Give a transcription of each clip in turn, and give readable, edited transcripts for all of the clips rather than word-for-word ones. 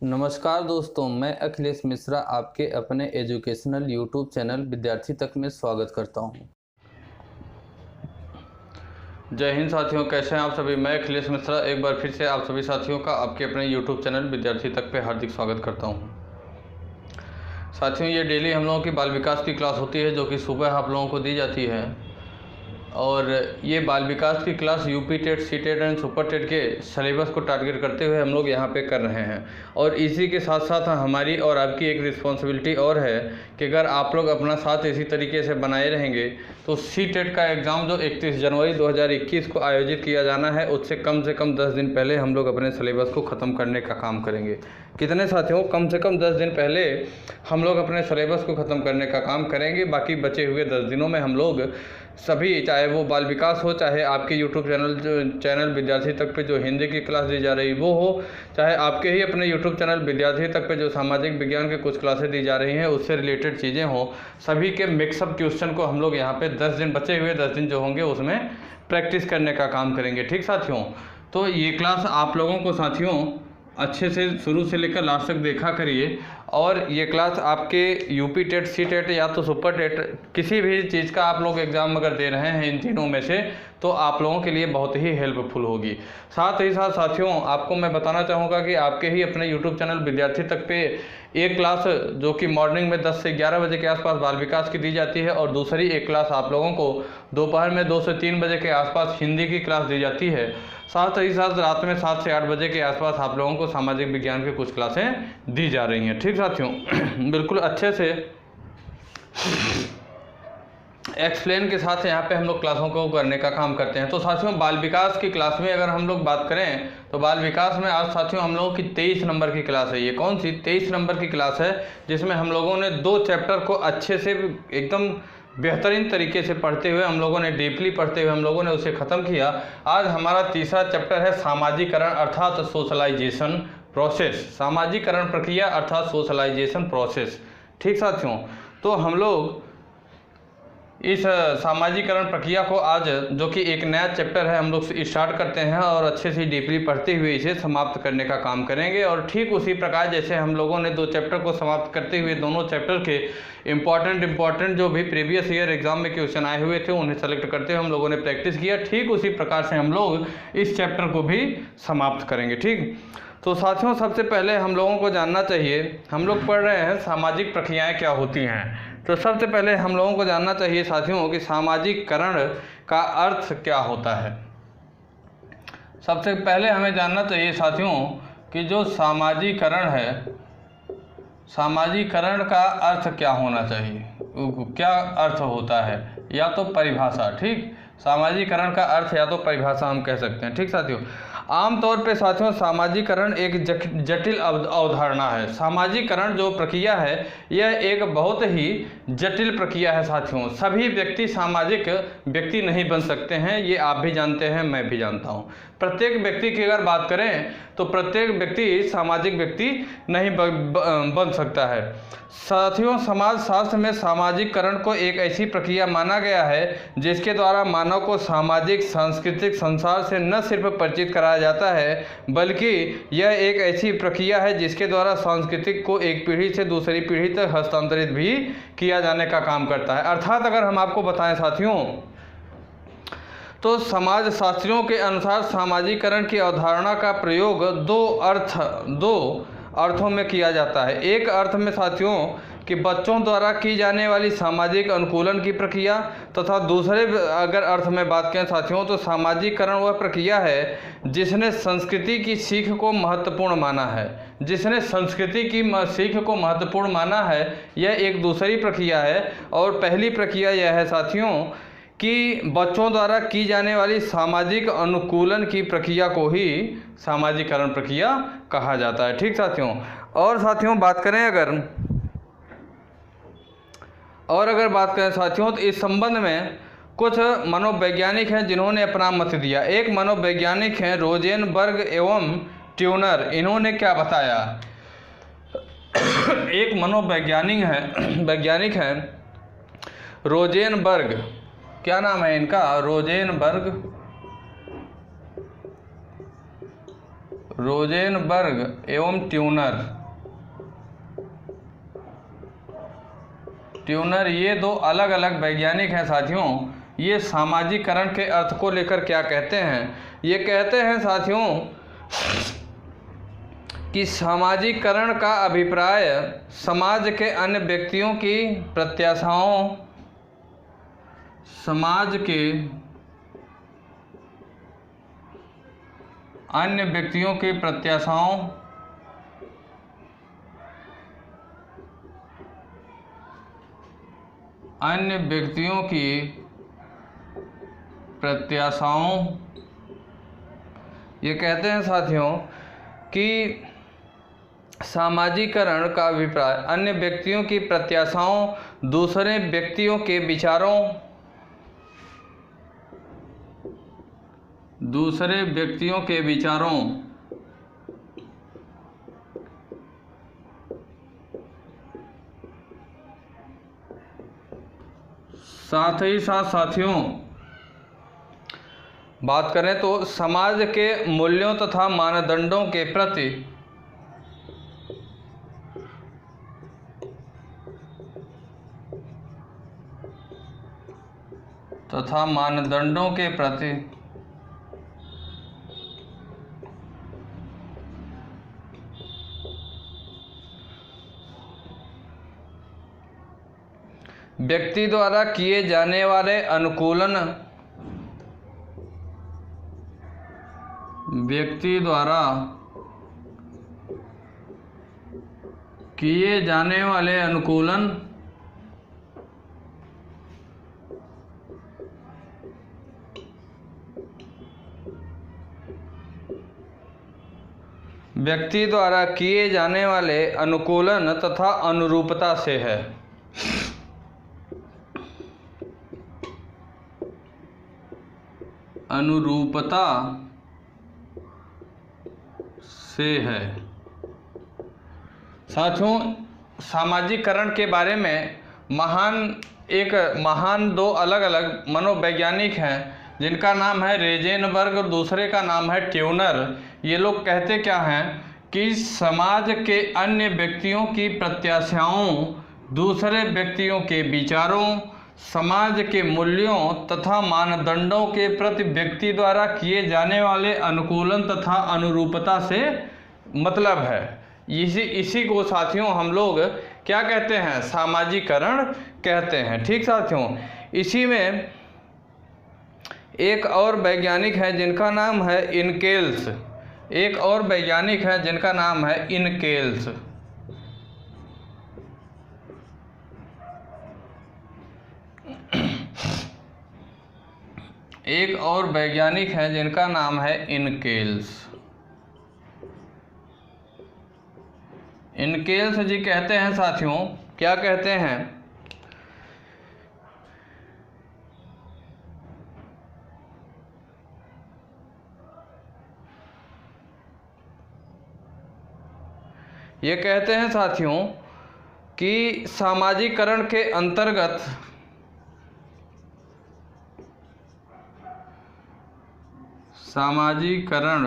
नमस्कार दोस्तों, मैं अखिलेश मिश्रा आपके अपने एजुकेशनल यूट्यूब चैनल विद्यार्थी तक में स्वागत करता हूं। जय हिंद साथियों, कैसे हैं आप सभी। मैं अखिलेश मिश्रा एक बार फिर से आप सभी साथियों का आपके अपने यूट्यूब चैनल विद्यार्थी तक पे हार्दिक स्वागत करता हूं। साथियों, ये डेली हम लोगों की बाल विकास की क्लास होती है जो कि सुबह आप लोगों को दी जाती है, और ये बाल विकास की class UP TET, C TET and super TET के सिलेबस को टारगेट करते हुए हम लोग यहाँ पे कर रहे हैं। और इसी के साथ साथ हमारी और आपकी एक रिस्पॉन्सिबिलिटी और है कि अगर आप लोग अपना साथ इसी तरीके से बनाए रहेंगे तो सी टेट का एग्ज़ाम जो 31 जनवरी 2021 को आयोजित किया जाना है, उससे कम 10 दिन पहले हम लोग अपने सिलेबस को ख़त्म करने का काम करेंगे। कितने साथियों, कम से कम 10 दिन पहले हम लोग अपने सिलेबस को ख़त्म करने का काम करेंगे। बाकी बचे हुए 10 दिनों में हम लोग सभी, चाहे वो बाल विकास हो, चाहे आपके यूट्यूब चैनल विद्यार्थी तक पे जो हिंदी की क्लास दी जा रही वो हो, चाहे आपके ही अपने यूट्यूब चैनल विद्यार्थी तक पे जो सामाजिक विज्ञान के कुछ क्लासेस दी जा रही हैं उससे रिलेटेड चीज़ें हों, सभी के मिक्सअप क्वेश्चन को हम लोग यहाँ पे 10 दिन, बचे हुए 10 दिन जो होंगे उसमें प्रैक्टिस करने का काम करेंगे। ठीक साथियों, तो ये क्लास आप लोगों को साथियों अच्छे से शुरू से लेकर लास्ट तक देखा करिए। और ये क्लास आपके यूपी टेट, सी टेट या तो सुपर टेट, किसी भी चीज़ का आप लोग एग्ज़ाम अगर दे रहे हैं इन तीनों में से, तो आप लोगों के लिए बहुत ही हेल्पफुल होगी। साथ ही साथ साथियों, आपको मैं बताना चाहूँगा कि आपके ही अपने यूट्यूब चैनल विद्यार्थी तक पे एक क्लास जो कि मॉर्निंग में 10 से 11 बजे के आसपास बाल विकास की दी जाती है, और दूसरी एक क्लास आप लोगों को दोपहर में 2 से 3 बजे के आसपास हिंदी की क्लास दी जाती है। साथ ही साथ रात में 7 से 8 बजे के आसपास आप लोगों को सामाजिक विज्ञान की कुछ क्लासें दी जा रही हैं। ठीक साथियों, बिल्कुल अच्छे से एक्सप्लेन के साथ यहाँ पे हम लोग क्लासों को करने का काम करते हैं। तो साथियों, बाल विकास की क्लास में अगर हम लोग बात करें तो बाल विकास में आज साथियों हम लोगों की 23 नंबर की क्लास है। ये कौन सी 23 नंबर की क्लास है, जिसमें हम लोगों ने 2 चैप्टर को अच्छे से एकदम बेहतरीन तरीके से पढ़ते हुए, हम लोगों ने डीपली पढ़ते हुए हम लोगों ने उसे ख़त्म किया। आज हमारा तीसरा चैप्टर है सामाजिकरण अर्थात सोशलाइजेशन प्रोसेस, सामाजिकरण प्रक्रिया अर्थात सोशलाइजेशन प्रोसेस। ठीक साथियों, तो हम लोग इस सामाजिकरण प्रक्रिया को आज, जो कि एक नया चैप्टर है, हम लोग स्टार्ट करते हैं और अच्छे से डीपली पढ़ते हुए इसे समाप्त करने का काम करेंगे। और ठीक उसी प्रकार जैसे हम लोगों ने 2 चैप्टर को समाप्त करते हुए दोनों चैप्टर के इम्पॉर्टेंट जो भी प्रीवियस ईयर एग्जाम में क्वेश्चन आए हुए थे उन्हें सेलेक्ट करते हुए हम लोगों ने प्रैक्टिस किया, ठीक उसी प्रकार से हम लोग इस चैप्टर को भी समाप्त करेंगे। ठीक, तो साथियों सबसे पहले हम लोगों को जानना चाहिए, हम लोग पढ़ रहे हैं सामाजिक प्रक्रियाएँ क्या होती हैं। तो सबसे पहले हम लोगों को जानना चाहिए साथियों कि सामाजिकरण का अर्थ क्या होता है। सबसे पहले हमें जानना चाहिए साथियों कि जो सामाजिकरण है, सामाजिकरण का अर्थ क्या होना चाहिए, क्या अर्थ होता है, या तो परिभाषा। ठीक, सामाजिकरण का अर्थ या तो परिभाषा हम कह सकते हैं। ठीक साथियों, आमतौर पे साथियों सामाजिकरण एक जटिल अवधारणा है। सामाजिकरण जो प्रक्रिया है यह एक बहुत ही जटिल प्रक्रिया है साथियों। सभी व्यक्ति सामाजिक व्यक्ति नहीं बन सकते हैं, ये आप भी जानते हैं, मैं भी जानता हूँ। प्रत्येक व्यक्ति की अगर बात करें तो प्रत्येक व्यक्ति सामाजिक व्यक्ति नहीं बन सकता है। साथियों, समाज शास्त्र में सामाजिकरण को एक ऐसी प्रक्रिया माना गया है जिसके द्वारा मानव को सामाजिक सांस्कृतिक संसार से न सिर्फ परिचित कराया जाता है, बल्कि यह एक ऐसी प्रक्रिया है जिसके द्वारा सांस्कृतिक को एक पीढ़ी से दूसरी पीढ़ी तक हस्तांतरित भी किया जाने का काम करता है। अर्थात अगर हम आपको बताएं साथियों, तो समाज शास्त्रियों के अनुसार सामाजिकरण की अवधारणा का प्रयोग दो अर्थों में किया जाता है। एक अर्थ में साथियों कि बच्चों द्वारा की जाने वाली सामाजिक अनुकूलन की प्रक्रिया, तथा दूसरे अगर अर्थ में बात करें साथियों तो सामाजिकरण वह प्रक्रिया है जिसने संस्कृति की सीख को महत्वपूर्ण माना है। जिसने संस्कृति की सीख को महत्वपूर्ण माना है, यह एक दूसरी प्रक्रिया है। और पहली प्रक्रिया यह है साथियों कि बच्चों द्वारा की जाने वाली सामाजिक अनुकूलन की प्रक्रिया को ही सामाजिकरण प्रक्रिया कहा जाता है। ठीक साथियों, और साथियों बात करें अगर बात करें साथियों तो इस संबंध में कुछ मनोवैज्ञानिक हैं जिन्होंने अपना मत दिया। एक मनोवैज्ञानिक हैं रोजेनबर्ग एवं ट्यूनर। इन्होंने क्या बताया, एक वैज्ञानिक हैं रोजेनबर्ग, क्या नाम है इनका, रोजेनबर्ग एवं ट्यूनर ये दो अलग अलग वैज्ञानिक हैं साथियों। ये सामाजिकरण के अर्थ को लेकर क्या कहते हैं? ये कहते हैं साथियों कि सामाजिकरण का अभिप्राय समाज के अन्य व्यक्तियों की प्रत्याशाओं, समाज के अन्य व्यक्तियों की प्रत्याशाओं, अन्य व्यक्तियों की प्रत्याशाओं, ये कहते हैं साथियों कि सामाजिकरण का अभिप्राय अन्य व्यक्तियों की प्रत्याशाओं, दूसरे व्यक्तियों के विचारों, दूसरे व्यक्तियों के विचारों, साथ ही साथ साथियों बात करें तो समाज के मूल्यों तथा मानदंडों के प्रति व्यक्ति द्वारा किए जाने वाले अनुकूलन, व्यक्ति द्वारा किए जाने वाले अनुकूलन, व्यक्ति द्वारा किए जाने वाले अनुकूलन तथा अनुरूपता से है। अनुरूपता से है। साथियों सामाजिकरण के बारे में महान दो अलग अलग मनोवैज्ञानिक हैं जिनका नाम है रोजेनबर्ग और दूसरे का नाम है ट्यूनर। ये लोग कहते क्या हैं कि समाज के अन्य व्यक्तियों की प्रत्याशाओं, दूसरे व्यक्तियों के विचारों, समाज के मूल्यों तथा मानदंडों के प्रति व्यक्ति द्वारा किए जाने वाले अनुकूलन तथा अनुरूपता से मतलब है। इसी को साथियों हम लोग क्या कहते हैं? सामाजिकरण कहते हैं। ठीक साथियों, इसी में एक और वैज्ञानिक है जिनका नाम है इनकेल्स। एक और वैज्ञानिक है जिनका नाम है इनकेल्स। एक और वैज्ञानिक है जिनका नाम है इनकेल्स। इनकेल्स जी कहते हैं साथियों, क्या कहते हैं? ये कहते हैं साथियों कि सामाजिकरण के अंतर्गत सामाजिकरण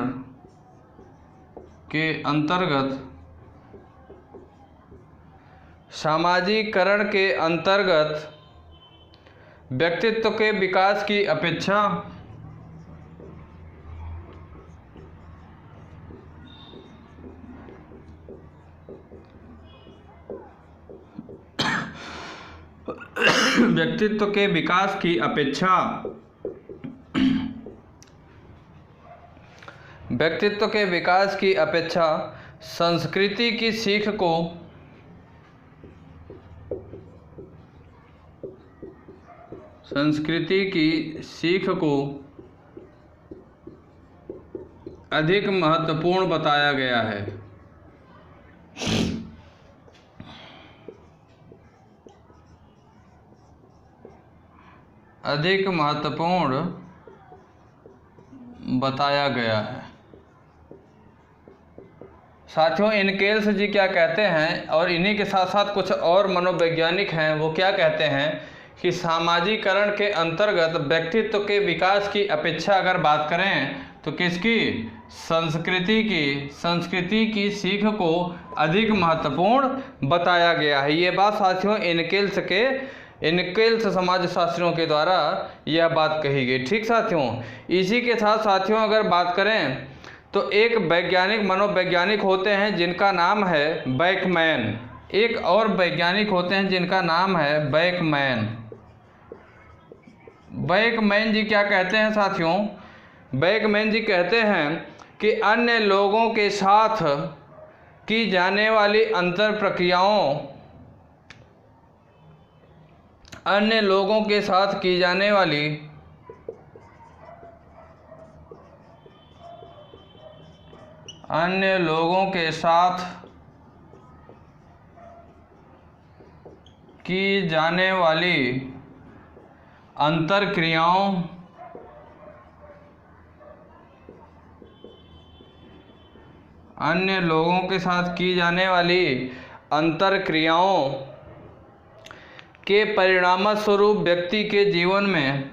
के अंतर्गत व्यक्तित्व के विकास की अपेक्षा व्यक्तित्व के विकास की अपेक्षा व्यक्तित्व के विकास की अपेक्षा संस्कृति की सीख को अधिक महत्वपूर्ण बताया गया है। अधिक महत्वपूर्ण बताया गया है। साथियों इनकेल्स जी क्या कहते हैं, और इन्हीं के साथ साथ कुछ और मनोवैज्ञानिक हैं, वो क्या कहते हैं कि सामाजिकरण के अंतर्गत व्यक्तित्व के विकास की अपेक्षा अगर बात करें तो किसकी? संस्कृति की सीख को अधिक महत्वपूर्ण बताया गया है। ये बात साथियों इनकेल्स समाजशास्त्रियों के द्वारा यह बात कही गई। ठीक साथियों, इसी के साथ साथियों अगर बात करें तो एक वैज्ञानिक मनोवैज्ञानिक होते हैं जिनका नाम है बैकमैन। एक और वैज्ञानिक होते हैं जिनका नाम है बैकमैन। बैकमैन जी क्या कहते हैं साथियों? बैकमैन जी कहते हैं कि अन्य लोगों के साथ की जाने वाली अंतर प्रक्रियाओं अन्य लोगों के साथ की जाने वाली अन्य लोगों के साथ की जाने वाली अंतर क्रियाओं अन्य लोगों के साथ की जाने वाली अंतर क्रियाओं के परिणामस्वरूप व्यक्ति के जीवन में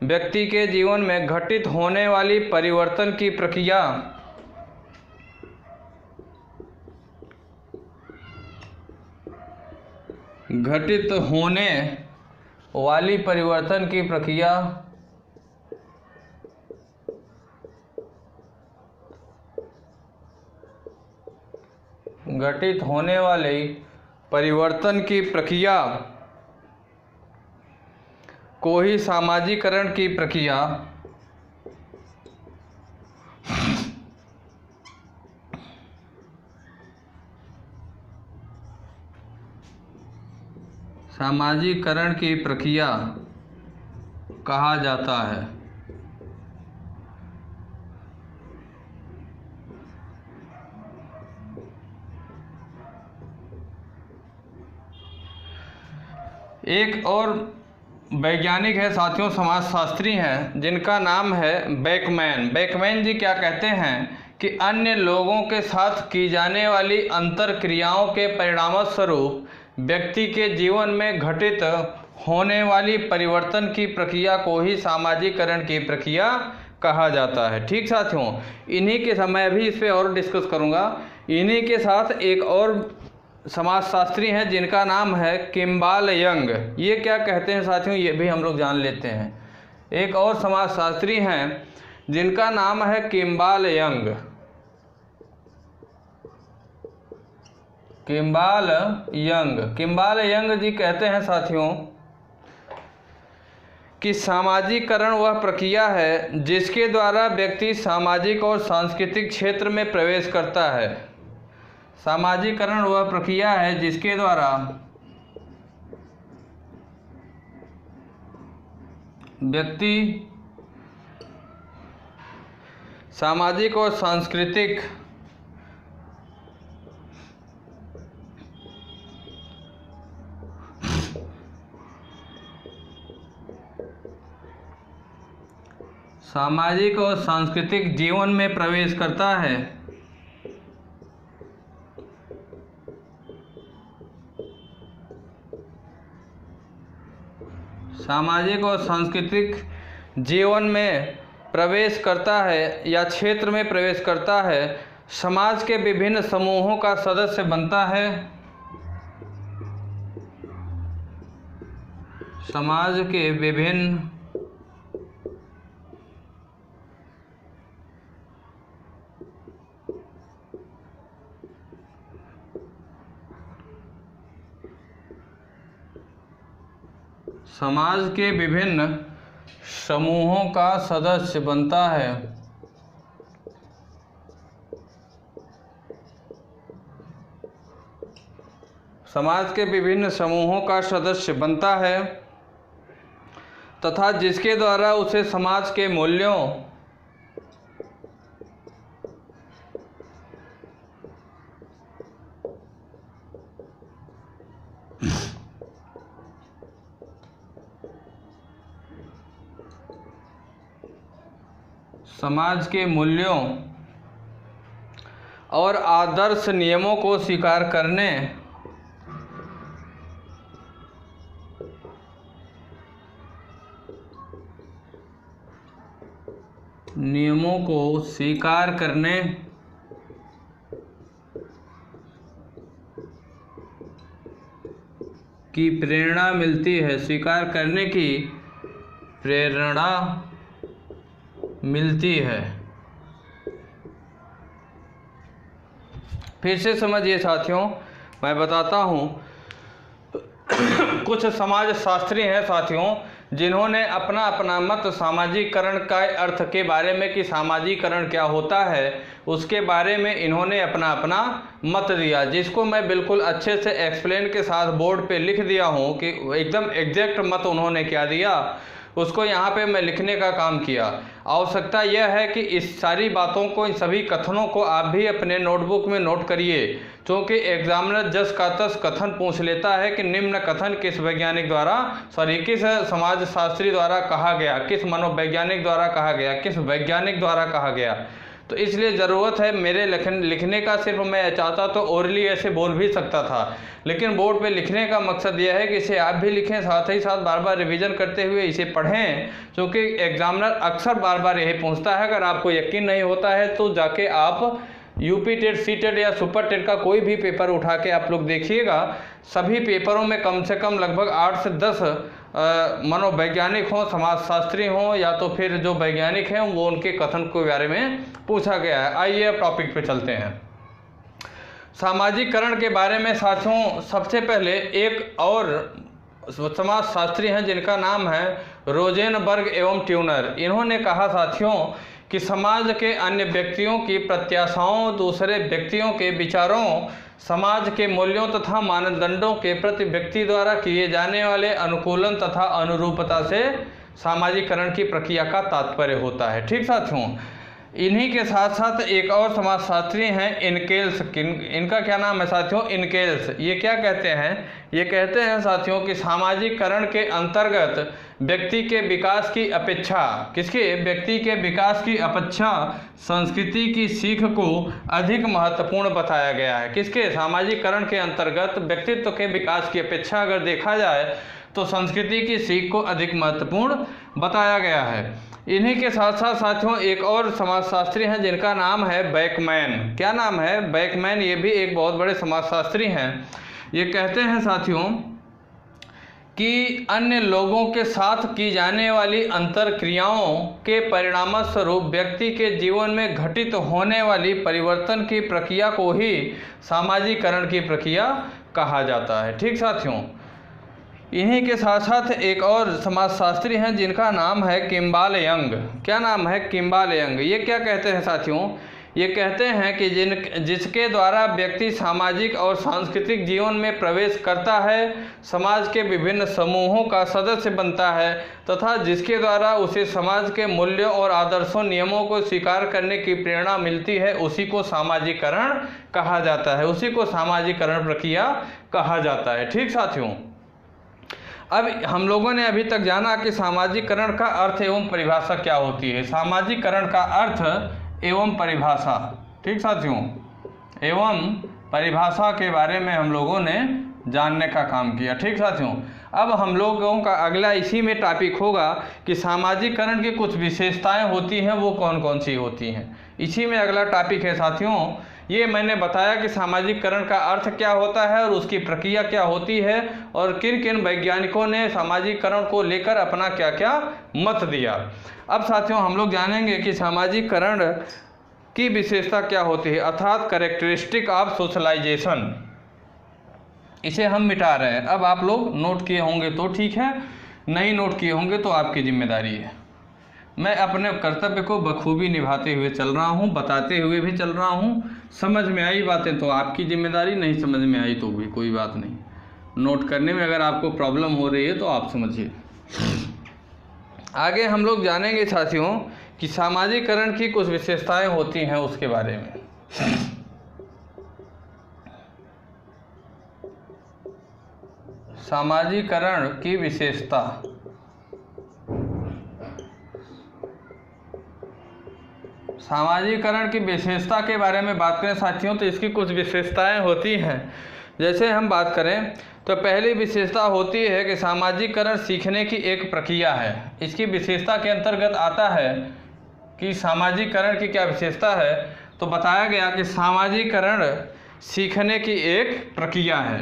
व्यक्ति के जीवन में घटित होने वाली परिवर्तन की प्रक्रिया घटित होने वाली परिवर्तन की प्रक्रिया घटित होने वाली परिवर्तन की प्रक्रिया को ही सामाजिकरण की प्रक्रिया सामाजिकरण की प्रक्रिया कहा जाता है। एक और वैज्ञानिक है साथियों, समाजशास्त्री हैं जिनका नाम है बैकमैन। बैकमैन जी क्या कहते हैं कि अन्य लोगों के साथ की जाने वाली अंतर क्रियाओं के परिणामस्वरूप व्यक्ति के जीवन में घटित होने वाली परिवर्तन की प्रक्रिया को ही सामाजिकरण की प्रक्रिया कहा जाता है। ठीक साथियों, इन्हीं के समय भी इस पे और डिस्कस करूँगा। इन्हीं के साथ एक और समाजशास्त्री हैं जिनका नाम है किम्बाल यंग। ये क्या कहते हैं साथियों, ये भी हम लोग जान लेते हैं। एक और समाजशास्त्री हैं जिनका नाम है किम्बाल यंग। किम्बाल यंग जी कहते हैं साथियों कि सामाजिकरण वह प्रक्रिया है जिसके द्वारा व्यक्ति सामाजिक और सांस्कृतिक क्षेत्र में प्रवेश करता है। सामाजिकरण वह प्रक्रिया है जिसके द्वारा व्यक्ति सामाजिक और सांस्कृतिक जीवन में प्रवेश करता है। सामाजिक और सांस्कृतिक जीवन में प्रवेश करता है या क्षेत्र में प्रवेश करता है, समाज के विभिन्न समूहों का सदस्य बनता है। समाज के विभिन्न समूहों का सदस्य बनता है। समाज के विभिन्न समूहों का सदस्य बनता है तथा जिसके द्वारा उसे समाज के मूल्यों समाज के मूल्यों और आदर्श नियमों को स्वीकार करने की प्रेरणा मिलती है, स्वीकार करने की प्रेरणा मिलती है। फिर से समझिए साथियों, मैं बताता हूँ। कुछ समाज शास्त्री हैं साथियों, जिन्होंने अपना अपना मत सामाजिकरण का अर्थ के बारे में कि सामाजिकरण क्या होता है उसके बारे में इन्होंने अपना अपना मत दिया, जिसको मैं बिल्कुल अच्छे से एक्सप्लेन के साथ बोर्ड पे लिख दिया हूँ कि एकदम एग्जैक्ट मत उन्होंने क्या दिया, उसको यहाँ पे मैं लिखने का काम किया। आवश्यकता यह है कि इस सारी बातों को, इन सभी कथनों को आप भी अपने नोटबुक में नोट करिए, क्योंकि एग्जामिनर जस का तस कथन पूछ लेता है कि निम्न कथन किस वैज्ञानिक द्वारा, किस समाजशास्त्री द्वारा कहा गया, किस मनोवैज्ञानिक द्वारा कहा गया, किस वैज्ञानिक द्वारा कहा गया। तो इसलिए ज़रूरत है मेरे लिखने का। सिर्फ मैं चाहता तो ओरली ऐसे बोल भी सकता था, लेकिन बोर्ड पे लिखने का मकसद यह है कि इसे आप भी लिखें, साथ ही साथ बार बार रिवीजन करते हुए इसे पढ़ें, क्योंकि एग्जामिनर अक्सर बार बार यही पूछता है। अगर आपको यकीन नहीं होता है तो जाके आप यूपी टेट, सी टेट या सुपर टेट का कोई भी पेपर उठा के आप लोग देखिएगा। सभी पेपरों में कम से कम लगभग 8 से 10 मनोवैज्ञानिक हों, समाजशास्त्री हों, या तो फिर जो वैज्ञानिक हैं वो उनके कथन के बारे में पूछा गया है। आइए अब टॉपिक पे चलते हैं। सामाजिकरण के बारे में साथियों, सबसे पहले एक और समाजशास्त्री हैं जिनका नाम है रोजेनबर्ग एवं ट्यूनर। इन्होंने कहा साथियों कि समाज के अन्य व्यक्तियों की प्रत्याशाओं, दूसरे व्यक्तियों के विचारों, समाज के मूल्यों तथा मानदंडों के प्रति व्यक्ति द्वारा किए जाने वाले अनुकूलन तथा अनुरूपता से सामाजिकरण की प्रक्रिया का तात्पर्य होता है। ठीक साथियों, इन्हीं के साथ साथ एक और समाजशास्त्री हैं इनकेल्स। इनका क्या नाम है साथियों? इनकेल्स। ये क्या कहते हैं? ये कहते हैं साथियों कि सामाजिकरण के अंतर्गत व्यक्ति के विकास की अपेक्षा, किसके? व्यक्ति के विकास की अपेक्षा संस्कृति की सीख को अधिक महत्वपूर्ण बताया गया है। किसके? सामाजिकरण के अंतर्गत व्यक्तित्व के विकास की अपेक्षा अगर देखा जाए तो संस्कृति की सीख को अधिक महत्वपूर्ण बताया गया है। इन्हीं के साथ साथ साथियों एक और समाजशास्त्री हैं जिनका नाम है बेकमैन। क्या नाम है? बेकमैन। ये भी एक बहुत बड़े समाजशास्त्री हैं। ये कहते हैं साथियों कि अन्य लोगों के साथ की जाने वाली अंतरक्रियाओं के परिणामस्वरूप व्यक्ति के जीवन में घटित होने वाली परिवर्तन की प्रक्रिया को ही सामाजिकरण की प्रक्रिया कहा जाता है। ठीक साथियों, इन्हीं के साथ साथ एक और समाजशास्त्री हैं जिनका नाम है किम्बाल यंग। क्या नाम है? किम्बाल यंग। ये क्या कहते हैं साथियों? ये कहते हैं कि जिसके द्वारा व्यक्ति सामाजिक और सांस्कृतिक जीवन में प्रवेश करता है, समाज के विभिन्न समूहों का सदस्य बनता है तथा जिसके द्वारा उसे समाज के मूल्यों और आदर्शों, नियमों को स्वीकार करने की प्रेरणा मिलती है, उसी को सामाजिकरण कहा जाता है। उसी को सामाजिकरण प्रक्रिया कहा जाता है। ठीक साथियों, अब हम लोगों ने अभी तक जाना कि सामाजिकरण का अर्थ एवं परिभाषा क्या होती है। सामाजिकरण का अर्थ एवं परिभाषा, ठीक साथियों, एवं परिभाषा के बारे में हम लोगों ने जानने का काम किया। ठीक साथियों, अब हम लोगों का अगला इसी में टॉपिक होगा कि सामाजिकरण की कुछ विशेषताएं होती हैं, वो कौन कौन सी होती हैं। इसी में अगला टॉपिक है साथियों। ये मैंने बताया कि सामाजिकरण का अर्थ क्या होता है और उसकी प्रक्रिया क्या होती है और किन किन वैज्ञानिकों ने सामाजिकरण को लेकर अपना क्या क्या मत दिया। अब साथियों हम लोग जानेंगे कि सामाजिकरण की विशेषता क्या होती है, अर्थात कैरेक्टरिस्टिक ऑफ सोशलाइजेशन। इसे हम मिटा रहे हैं। अब आप लोग नोट किए होंगे तो ठीक है, नहीं नोट किए होंगे तो आपकी जिम्मेदारी है। मैं अपने कर्तव्य को बखूबी निभाते हुए चल रहा हूँ, बताते हुए भी चल रहा हूँ। समझ में आई बातें तो आपकी जिम्मेदारी, नहीं समझ में आई तो भी कोई बात नहीं। नोट करने में अगर आपको प्रॉब्लम हो रही है तो आप समझिए। आगे हम लोग जानेंगे साथियों कि सामाजिकरण की कुछ विशेषताएं होती हैं उसके बारे में। सामाजिकरण की विशेषता। सामाजिकरण की विशेषता के बारे में बात करें साथियों तो इसकी कुछ विशेषताएं होती हैं। जैसे हम बात करें तो पहली विशेषता होती है कि सामाजिकरण सीखने की एक प्रक्रिया है। इसकी विशेषता के अंतर्गत आता है कि सामाजिकरण की क्या विशेषता है, तो बताया गया कि सामाजिकरण सीखने की एक प्रक्रिया है।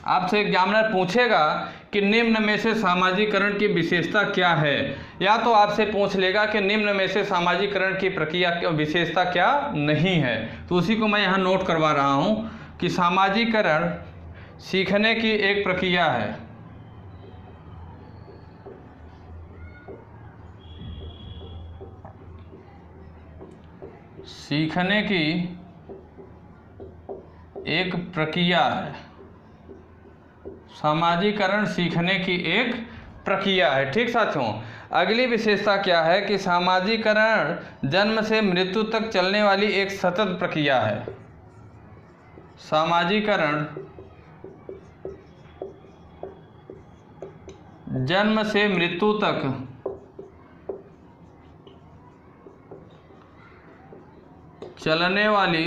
आपसे एग्जामिनर पूछेगा कि निम्न में से सामाजिकरण की विशेषता क्या है, या तो आपसे पूछ लेगा कि निम्न में से सामाजिकरण की प्रक्रिया विशेषता क्या नहीं है। तो उसी को मैं यहाँ नोट करवा रहा हूँ कि सामाजिकरण सीखने की एक प्रक्रिया है। सीखने की एक प्रक्रिया है। सामाजिकरण सीखने की एक प्रक्रिया है। ठीक साथियों, अगली विशेषता क्या है कि सामाजिकरण जन्म से मृत्यु तक चलने वाली एक सतत प्रक्रिया है। सामाजिकरण जन्म से मृत्यु तक चलने वाली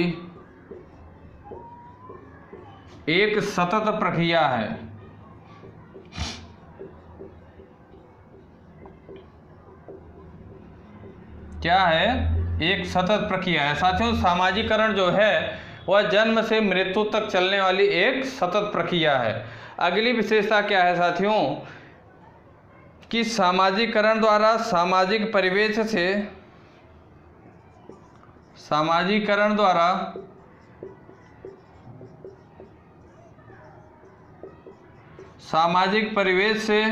एक सतत प्रक्रिया है। क्या है? एक सतत प्रक्रिया है। साथियों, सामाजिकरण जो है वह जन्म से मृत्यु तक चलने वाली एक सतत प्रक्रिया है। अगली विशेषता क्या है साथियों कि सामाजिकरण द्वारा सामाजिक परिवेश से सामाजिकरण द्वारा सामाजिक परिवेश से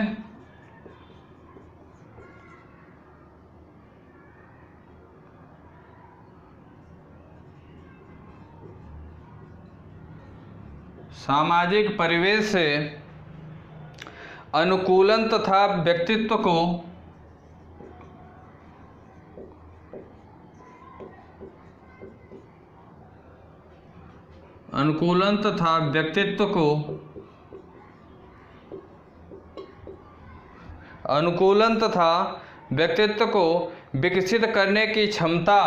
सामाजिक परिवेश से अनुकूलन तथा व्यक्तित्व को विकसित करने की क्षमता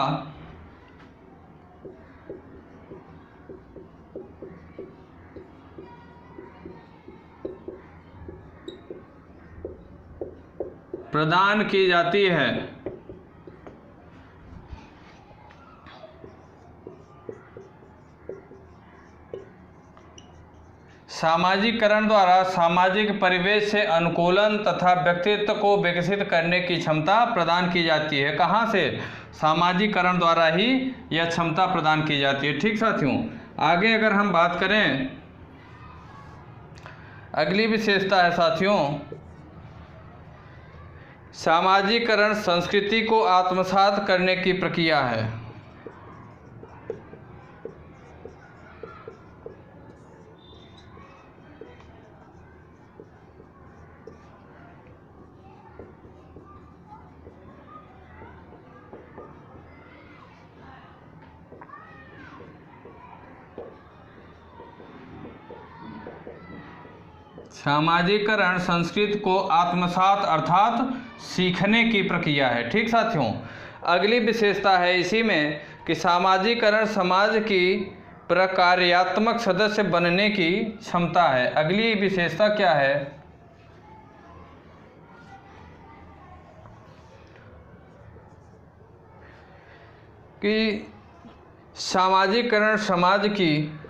प्रदान की जाती है। सामाजिकरण द्वारा सामाजिक परिवेश से अनुकूलन तथा व्यक्तित्व को विकसित करने की क्षमता प्रदान की जाती है। कहाँ से? सामाजिकरण द्वारा ही यह क्षमता प्रदान की जाती है। ठीक साथियों, आगे अगर हम बात करें, अगली विशेषता है साथियों सामाजिकरण संस्कृति को आत्मसात करने की प्रक्रिया है। सामाजिकरण संस्कृति को आत्मसात अर्थात सीखने की प्रक्रिया है। ठीक साथियों, अगली विशेषता है इसी में कि सामाजिकरण समाज की प्रकार्यात्मक सदस्य बनने की क्षमता है। अगली विशेषता क्या है कि सामाजिकरण समाज की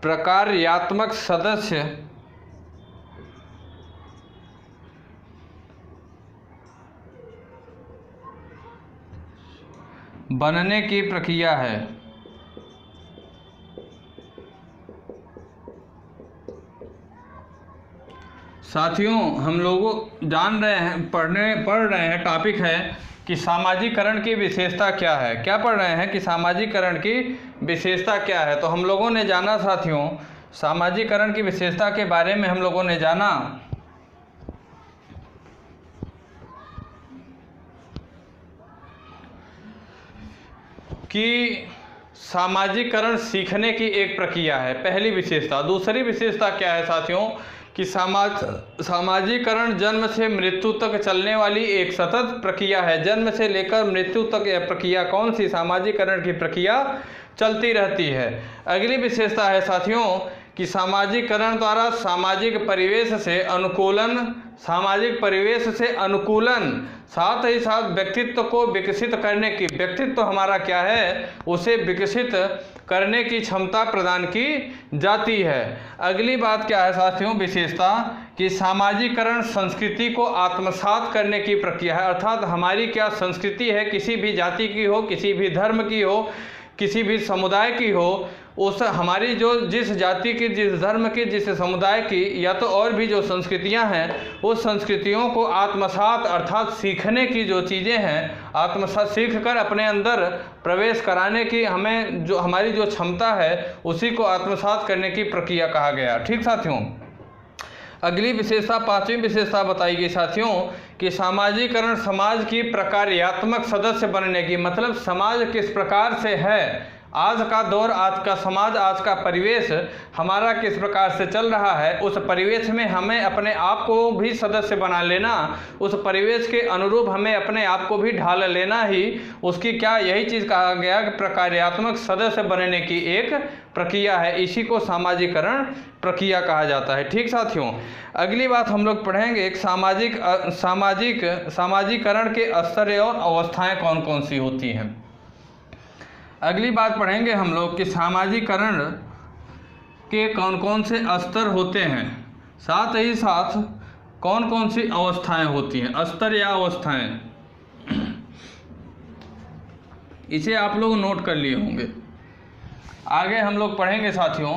प्रकार्यात्मक सदस्य बनने की प्रक्रिया है। साथियों, हम लोग जान रहे हैं, पढ़ रहे हैं, टॉपिक है कि सामाजिकरण की विशेषता क्या है। क्या पढ़ रहे हैं कि सामाजिकरण की विशेषता क्या है। तो हम लोगों ने जाना साथियों सामाजिकरण की विशेषता के बारे में हम लोगों ने जाना कि सामाजिकरण सीखने की एक प्रक्रिया है, पहली विशेषता। दूसरी विशेषता क्या है साथियों कि सामाजिकरण जन्म से मृत्यु तक चलने वाली एक सतत प्रक्रिया है। जन्म से लेकर मृत्यु तक यह प्रक्रिया कौन सी, सामाजिकरण की प्रक्रिया चलती रहती है। अगली विशेषता है साथियों कि सामाजिकरण द्वारा सामाजिक परिवेश से अनुकूलन, साथ ही साथ व्यक्तित्व को विकसित करने की, व्यक्तित्व हमारा क्या है उसे विकसित करने की क्षमता प्रदान की जाती है। अगली बात क्या है साथियों विशेषता कि सामाजिकरण संस्कृति को आत्मसात करने की प्रक्रिया है। अर्थात हमारी क्या संस्कृति है, किसी भी जाति की हो, किसी भी धर्म की हो, किसी भी समुदाय की हो, उस हमारी जो जिस जाति की, जिस धर्म की, जिस समुदाय की या तो और भी जो संस्कृतियां हैं, उस संस्कृतियों को आत्मसात अर्थात सीखने की जो चीज़ें हैं, आत्मसात सीख कर अपने अंदर प्रवेश कराने की हमें जो हमारी जो क्षमता है उसी को आत्मसात करने की प्रक्रिया कहा गया। ठीक साथियों, अगली विशेषता, पांचवी विशेषता बताई गई साथियों कि सामाजिकरण समाज की प्रकार्यात्मक सदस्य बनने की, मतलब समाज किस प्रकार से है, आज का दौर, आज का समाज, आज का परिवेश हमारा किस प्रकार से चल रहा है, उस परिवेश में हमें अपने आप को भी सदस्य बना लेना, उस परिवेश के अनुरूप हमें अपने आप को भी ढाल लेना ही उसकी क्या, यही चीज़ कहा गया कि प्रकार्यात्मक सदस्य बनने की एक प्रक्रिया है। इसी को सामाजिकरण प्रक्रिया कहा जाता है। ठीक साथियों, अगली बात हम लोग पढ़ेंगे एक सामाजिकरण के स्तर और अवस्थाएं कौन कौन सी होती हैं। अगली बात पढ़ेंगे हम लोग कि सामाजिकरण के कौन कौन से स्तर होते हैं, साथ ही साथ कौन कौन सी अवस्थाएं होती हैं, स्तर या अवस्थाएं, इसे आप लोग नोट कर लिए होंगे। आगे हम लोग पढ़ेंगे साथियों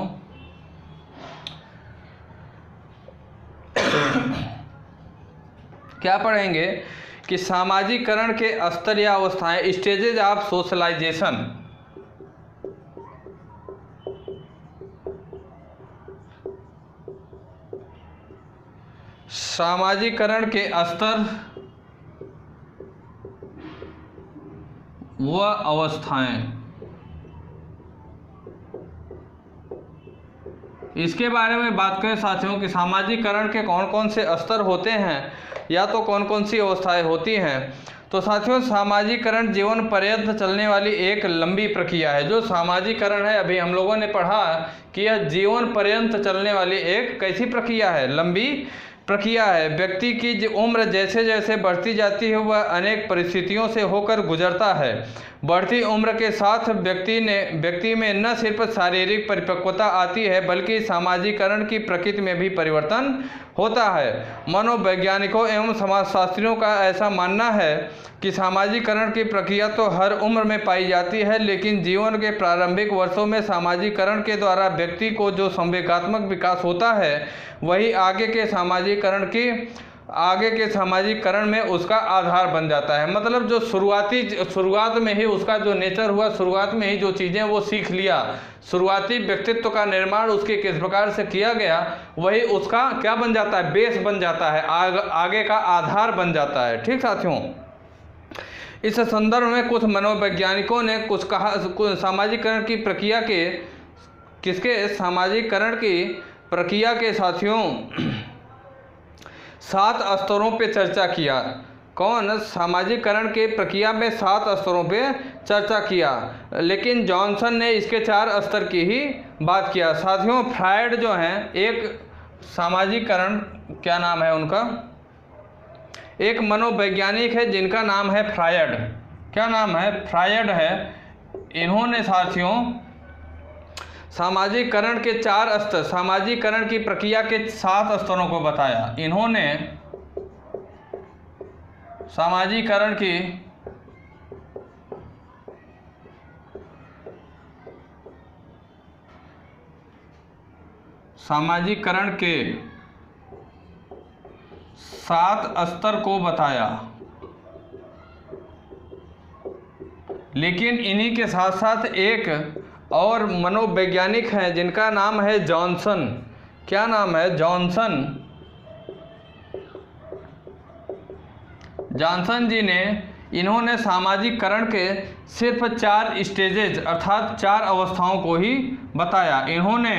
क्या पढ़ेंगे कि सामाजिकरण के स्तर या अवस्थाएं, स्टेजेज ऑफ सोशलाइजेशन। सामाजिकरण के स्तर व अवस्थाएं, इसके बारे में बात करें साथियों कि सामाजिकरण के कौन कौन से स्तर होते हैं या तो कौन कौन सी अवस्थाएं होती हैं। तो साथियों सामाजिकरण जीवन पर्यंत चलने वाली एक लंबी प्रक्रिया है। जो सामाजिकरण है अभी हम लोगों ने पढ़ा कि यह जीवन पर्यंत चलने वाली एक कैसी प्रक्रिया है, लंबी प्रक्रिया है। व्यक्ति की उम्र जैसे जैसे बढ़ती जाती है वह अनेक परिस्थितियों से होकर गुजरता है। बढ़ती उम्र के साथ व्यक्ति में न सिर्फ शारीरिक परिपक्वता आती है बल्कि सामाजिकरण की प्रकृति में भी परिवर्तन होता है। मनोवैज्ञानिकों एवं समाजशास्त्रियों का ऐसा मानना है कि सामाजिकरण की प्रक्रिया तो हर उम्र में पाई जाती है, लेकिन जीवन के प्रारंभिक वर्षों में सामाजिकरण के द्वारा व्यक्ति को जो संवेगात्मक विकास होता है वही आगे के सामाजिकरण में उसका आधार बन जाता है। मतलब जो शुरुआत में ही उसका जो नेचर हुआ, शुरुआत में ही जो चीज़ें वो सीख लिया, शुरुआती व्यक्तित्व का निर्माण उसके किस प्रकार से किया गया, वही उसका क्या बन जाता है, बेस बन जाता है, आगे का आधार बन जाता है। ठीक साथियों, इस संदर्भ में कुछ मनोवैज्ञानिकों ने कुछ कहा, सामाजिकरण की प्रक्रिया के साथियों 7 स्तरों पे चर्चा किया। कौन, सामाजिकरण के प्रक्रिया में 7 स्तरों पे चर्चा किया, लेकिन जॉनसन ने इसके 4 स्तर की ही बात किया। साथियों फ्रायड जो हैं, एक सामाजिकरण, क्या नाम है उनका, एक मनोवैज्ञानिक है जिनका नाम है फ्रायड। क्या नाम है, फ्रायड है। इन्होंने साथियों सामाजिकरण के 4 स्तर, सामाजिकरण की प्रक्रिया के 7 स्तरों को बताया। इन्होंने सामाजिकरण के 7 स्तर को बताया, लेकिन इन्हीं के साथ साथ एक और मनोवैज्ञानिक हैं जिनका नाम है जॉनसन। क्या नाम है? जॉनसन। जॉनसन जी ने इन्होंने सामाजिककरण के सिर्फ 4 स्टेजेज अर्थात 4 अवस्थाओं को ही बताया। इन्होंने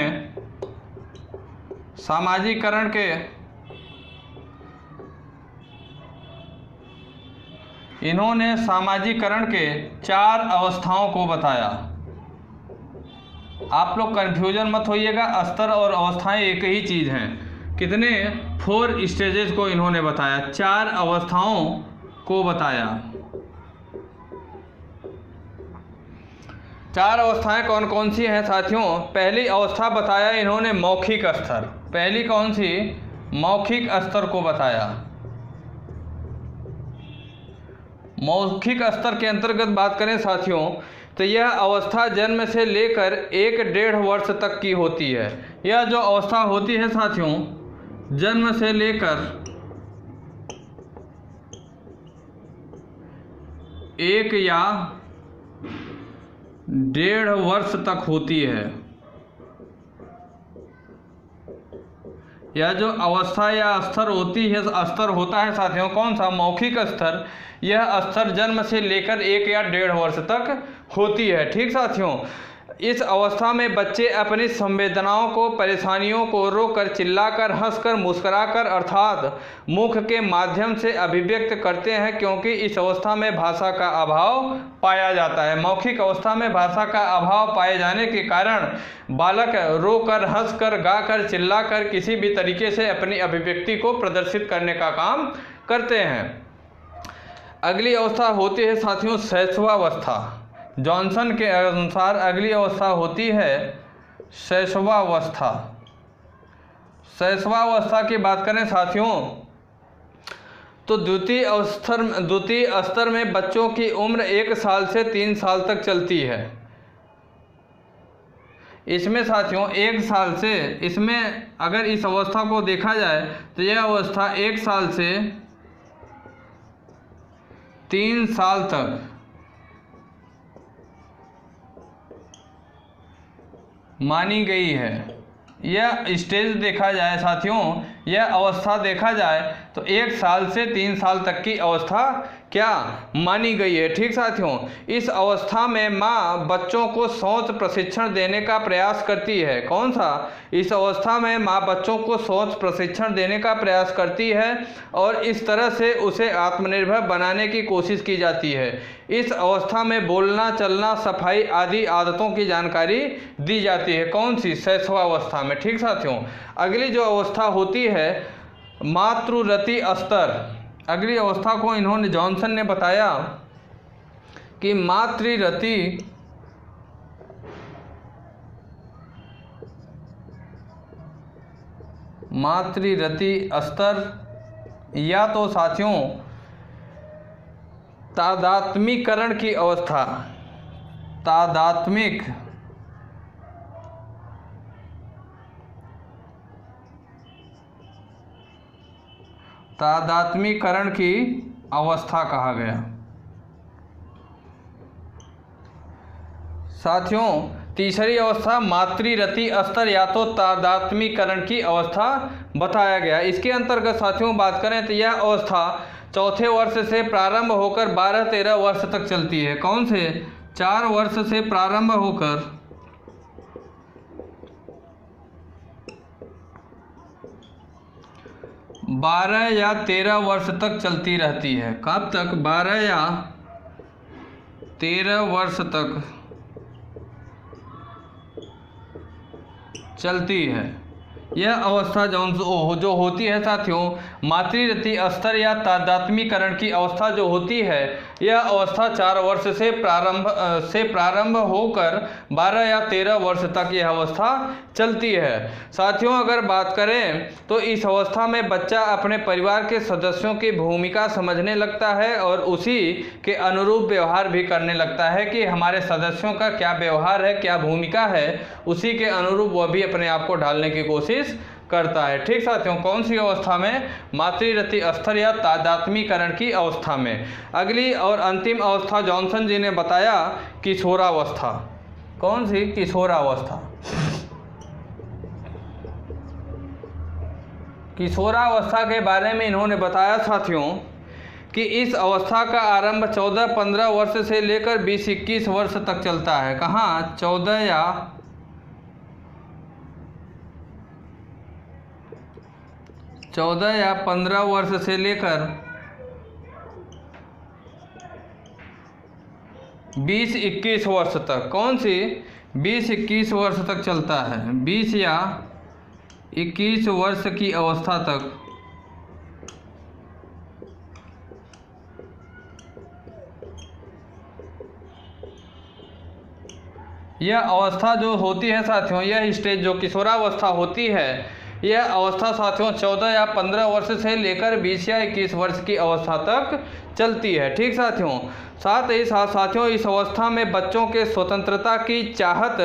सामाजिककरण के 4 अवस्थाओं को बताया। आप लोग कंफ्यूजन मत होइएगा, स्तर और अवस्थाएं एक ही चीज़ हैं। कितने? 4 स्टेजेस को इन्होंने बताया, 4 अवस्थाओं को बताया। 4 अवस्थाएं कौन कौन सी हैं साथियों? पहली अवस्था बताया इन्होंने मौखिक स्तर। पहली कौन सी? मौखिक स्तर को बताया। मौखिक स्तर के अंतर्गत बात करें साथियों तो यह अवस्था जन्म से लेकर 1-1.5 वर्ष तक की होती है। यह जो अवस्था होती है साथियों जन्म से लेकर 1 या 1.5 वर्ष तक होती है। यह जो अवस्था या स्तर होता है साथियों कौन सा? मौखिक स्तर। यह स्तर जन्म से लेकर 1 या 1.5 वर्ष तक होती है। ठीक साथियों, इस अवस्था में बच्चे अपनी संवेदनाओं को, परेशानियों को रोकर, चिल्लाकर, हंसकर, मुस्कुराकर अर्थात मुख के माध्यम से अभिव्यक्त करते हैं, क्योंकि इस अवस्था में भाषा का अभाव पाया जाता है। मौखिक अवस्था में भाषा का अभाव पाए जाने के कारण बालक रोकर, हंसकर, गाकर, चिल्लाकर किसी भी तरीके से अपनी अभिव्यक्ति को प्रदर्शित करने का काम करते हैं। अगली अवस्था होती है साथियों शैशवावस्था। जॉनसन के अनुसार अगली अवस्था होती है शैशवावस्था। शैशवावस्था की बात करें साथियों तो द्वितीय स्तर में बच्चों की उम्र 1 साल से 3 साल तक चलती है। इसमें साथियों 1 साल से, इसमें अगर इस अवस्था को देखा जाए तो यह अवस्था 1 साल से 3 साल तक मानी गई है। यह स्टेज देखा जाए साथियों, यह अवस्था देखा जाए तो 1 साल से 3 साल तक की अवस्था क्या मानी गई है। ठीक साथियों, इस अवस्था में माँ बच्चों को सोच प्रशिक्षण देने का प्रयास करती है। कौन सा? इस अवस्था में माँ बच्चों को सोच प्रशिक्षण देने का प्रयास करती है और इस तरह से उसे आत्मनिर्भर बनाने की कोशिश की जाती है। इस अवस्था में बोलना, चलना, सफाई आदि आदतों की जानकारी दी जाती है। कौन सी? शैशवावस्था में। ठीक साथियों, अगली जो अवस्था होती है मातृरति स्तर। अगली अवस्था को इन्होंने जॉनसन ने बताया कि मातृरति स्तर या तो साथियों तादात्म्यकरण की अवस्था, तादात्म्यकरण की अवस्था कहा गया। साथियों तीसरी अवस्था मातृरति स्तर या तो तादात्म्यकरण की अवस्था बताया गया। इसके अंतर्गत साथियों बात करें तो यह अवस्था 4थे वर्ष से प्रारंभ होकर 12-13 वर्ष तक चलती है। कौन से? 4 वर्ष से प्रारंभ होकर 12 या 13 वर्ष तक चलती रहती है। कब तक? 12 या 13 वर्ष तक चलती है। यह अवस्था जो होती है साथियों मातृरति स्तर या तादात्म्यकरण की अवस्था जो होती है यह अवस्था 4 वर्ष से प्रारंभ होकर 12 या 13 वर्ष तक यह अवस्था चलती है। साथियों अगर बात करें तो इस अवस्था में बच्चा अपने परिवार के सदस्यों की भूमिका समझने लगता है और उसी के अनुरूप व्यवहार भी करने लगता है कि हमारे सदस्यों का क्या व्यवहार है, क्या भूमिका है, उसी के अनुरूप वह भी अपने आप को ढालने की कोशिश करता है। ठीक साथियों, कौन सी अवस्था में? मातृरति स्तर या तादात्म्यकरण की अवस्था में। अगली और अंतिम अवस्था जॉनसन जी ने बताया किशोरावस्था। कौन सी? किशोरावस्था। किशोरावस्था के बारे में इन्होंने बताया साथियों कि इस अवस्था का आरंभ 14-15 वर्ष से लेकर 20-21 वर्ष तक चलता है। कहाँ? 14 या 15 वर्ष से लेकर 20-21 वर्ष तक। कौन सी? 20-21 वर्ष तक चलता है। 20 या 21 वर्ष की अवस्था तक यह अवस्था जो होती है साथियों, यह स्टेज जो किशोरावस्था होती है, यह अवस्था साथियों 14 या 15 वर्ष से लेकर 20 या 21 वर्ष की अवस्था तक चलती है। ठीक साथियों, साथ ही साथ साथियों इस अवस्था में बच्चों के स्वतंत्रता की चाहत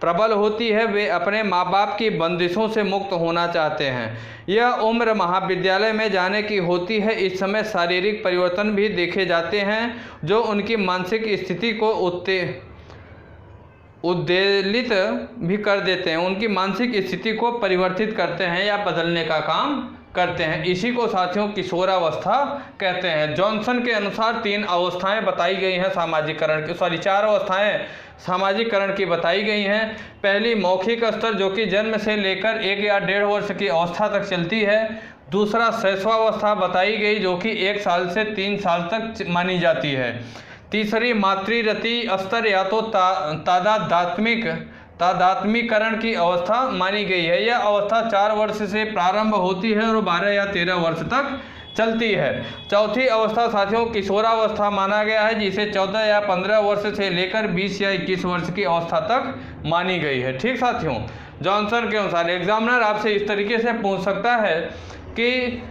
प्रबल होती है। वे अपने माँ बाप की बंदिशों से मुक्त होना चाहते हैं। यह उम्र महाविद्यालय में जाने की होती है। इस समय शारीरिक परिवर्तन भी देखे जाते हैं जो उनकी मानसिक स्थिति को उद्वेलित भी कर देते हैं, उनकी मानसिक स्थिति को परिवर्तित करते हैं या बदलने का काम करते हैं। इसी को साथियों किशोरावस्था कहते हैं। जॉनसन के अनुसार 3 अवस्थाएं बताई गई हैं सामाजिकरण की, 4 अवस्थाएं सामाजिकरण की बताई गई हैं। पहली मौखिक स्तर जो कि जन्म से लेकर 1 या 1.5 वर्ष की अवस्था तक चलती है। दूसरा शैशवावस्था बताई गई जो कि 1 साल से 3 साल तक मानी जाती है। तीसरी मातृरति स्तर या तो तादात्म्यकरण की अवस्था मानी गई है। यह अवस्था 4 वर्ष से प्रारंभ होती है और 12 या 13 वर्ष तक चलती है। चौथी अवस्था साथियों किशोरावस्था माना गया है, जिसे 14 या 15 वर्ष से लेकर 20 या 21 वर्ष की अवस्था तक मानी गई है। ठीक साथियों, जॉनसन के अनुसार एग्जामिनर आपसे इस तरीके से पूछ सकता है कि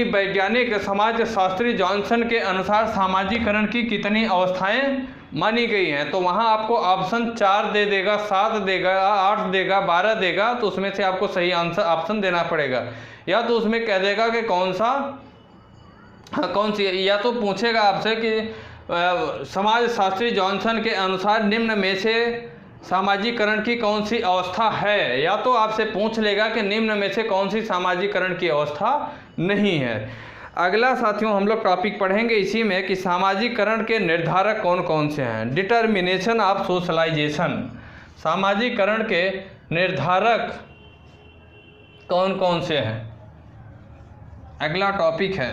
वैज्ञानिक समाज शास्त्री जॉनसन के अनुसार सामाजिकरण की कितनी अवस्थाएं मानी गई हैं, तो वहां आपको ऑप्शन 4 दे देगा, 7 देगा, 8 देगा, 12 देगा, तो उसमें से आपको सही आंसर ऑप्शन देना पड़ेगा। या तो उसमें कह देगा कि कौन सी, या तो पूछेगा आपसे कि समाज शास्त्री जॉनसन के अनुसार निम्न में से सामाजिकरण की कौन सी अवस्था है, या तो आपसे पूछ लेगा कि निम्न में से कौन सी सामाजिकरण की अवस्था नहीं है। अगला साथियों हम लोग टॉपिक पढ़ेंगे इसी में कि सामाजिकरण के निर्धारक कौन कौन से हैं। डिटर्मिनेशन ऑफ सोशलाइजेशन, सामाजिकरण के निर्धारक कौन कौन से हैं, अगला टॉपिक है।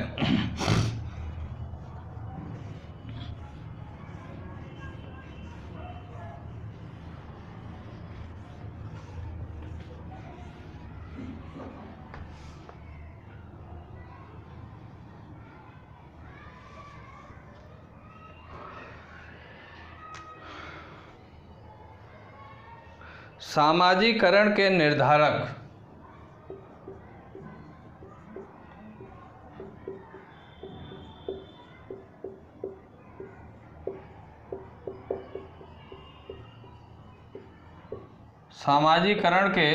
सामाजिकरण के निर्धारक। सामाजिकरण के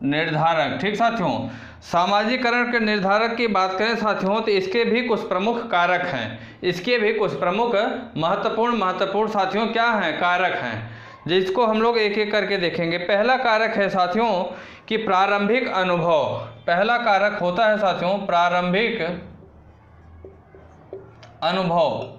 निर्धारक। ठीक साथियों, सामाजिकरण के निर्धारक की बात करें साथियों तो इसके भी कुछ प्रमुख कारक हैं। इसके भी कुछ प्रमुख महत्वपूर्ण साथियों क्या हैं, कारक हैं, जिसको हम लोग एक एक करके देखेंगे। पहला कारक है साथियों कि प्रारंभिक अनुभव। पहला कारक होता है साथियों प्रारंभिक अनुभव।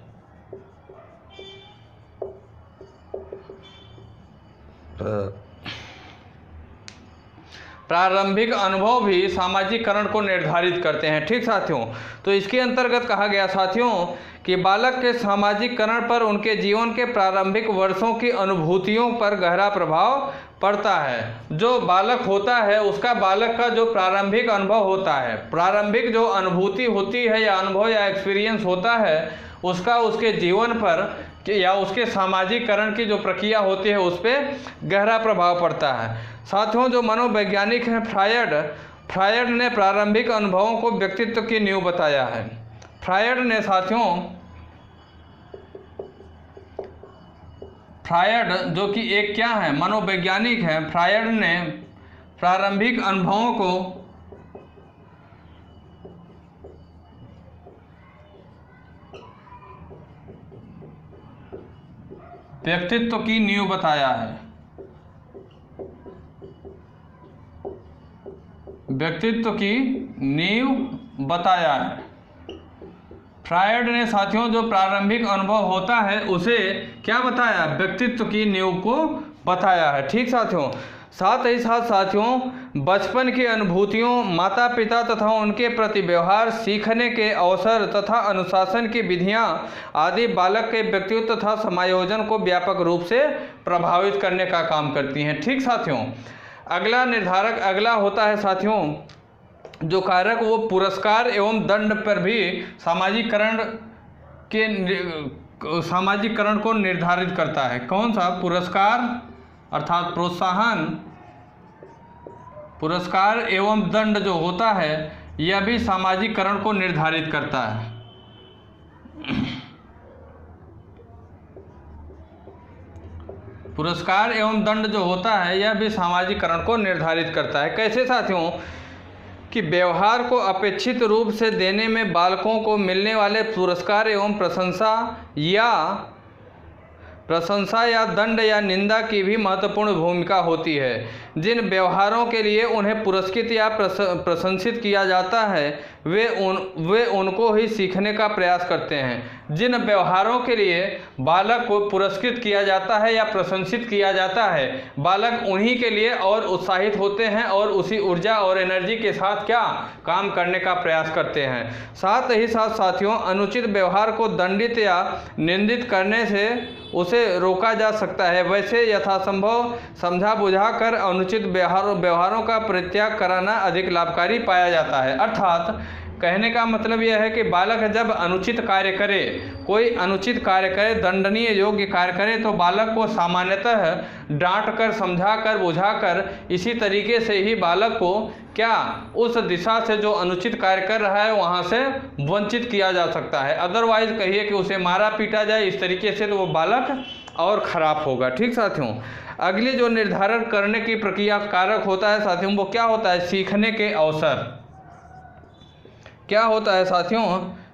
प्रारंभिक अनुभव भी सामाजिकरण को निर्धारित करते हैं। ठीक साथियों, तो इसके अंतर्गत कहा गया साथियों कि बालक के सामाजिकरण पर उनके जीवन के प्रारंभिक वर्षों की अनुभूतियों पर गहरा प्रभाव पड़ता है। जो बालक होता है उसका बालक का जो प्रारंभिक अनुभव होता है, प्रारंभिक जो अनुभूति होती है या अनुभव या एक्सपीरियंस होता है, उसका उसके जीवन पर या उसके सामाजिकरण की जो प्रक्रिया होती है उस पर गहरा प्रभाव पड़ता है। साथियों जो मनोवैज्ञानिक हैं फ्रायड ने प्रारंभिक अनुभवों को व्यक्तित्व की नींव बताया है। फ्रायड ने साथियों फ्रायड जो कि एक क्या है, मनोवैज्ञानिक हैं, फ्रायड ने प्रारंभिक अनुभवों को व्यक्तित्व की नींव बताया है। व्यक्तित्व की नींव बताया है। फ्रायड ने साथियों जो प्रारंभिक अनुभव होता है उसे क्या बताया? व्यक्तित्व की नींव को बताया है। ठीक साथियों, साथ ही साथ साथियों बचपन की अनुभूतियों, माता पिता तथा उनके प्रति व्यवहार, सीखने के अवसर तथा अनुशासन की विधियां आदि बालक के व्यक्तित्व तथा समायोजन को व्यापक रूप से प्रभावित करने का काम करती हैं। ठीक साथियों, अगला होता है साथियों जो कारक, वो पुरस्कार एवं दंड पर भी सामाजिकरण को निर्धारित करता है। कौन सा? पुरस्कार अर्थात प्रोत्साहन, पुरस्कार एवं दंड जो होता है यह भी सामाजिकरण को निर्धारित करता है। पुरस्कार एवं दंड जो होता है यह भी सामाजिकरण को निर्धारित करता है। कैसे साथियों? कि व्यवहार को अपेक्षित रूप से देने में बालकों को मिलने वाले पुरस्कार एवं प्रशंसा या दंड या निंदा की भी महत्वपूर्ण भूमिका होती है। जिन व्यवहारों के लिए उन्हें पुरस्कृत या प्रशंसित किया जाता है वे उनको ही सीखने का प्रयास करते हैं। जिन व्यवहारों के लिए बालक को पुरस्कृत किया जाता है या प्रशंसित किया जाता है, बालक उन्हीं के लिए और उत्साहित होते हैं और उसी ऊर्जा और एनर्जी के साथ क्या काम करने का प्रयास करते हैं। साथ ही साथ साथियों अनुचित व्यवहार को दंडित या निंदित करने से उसे रोका जा सकता है। वैसे यथासंभव समझा बुझा कर अनुचित व्यवहारों का परित्याग कराना अधिक लाभकारी पाया जाता है। अर्थात कहने का मतलब यह है कि बालक जब अनुचित कार्य करे, कोई अनुचित कार्य करे, दंडनीय योग्य कार्य करे, तो बालक को सामान्यतः डांट कर, समझा कर, बुझा कर, इसी तरीके से ही बालक को क्या उस दिशा से जो अनुचित कार्य कर रहा है वहाँ से वंचित किया जा सकता है। अदरवाइज कहिए कि उसे मारा पीटा जाए इस तरीके से, तो वो बालक और ख़राब होगा। ठीक साथियों, अगली जो निर्धारण करने की प्रक्रिया कारक होता है साथियों वो क्या होता है? सीखने के अवसर। क्या होता है साथियों?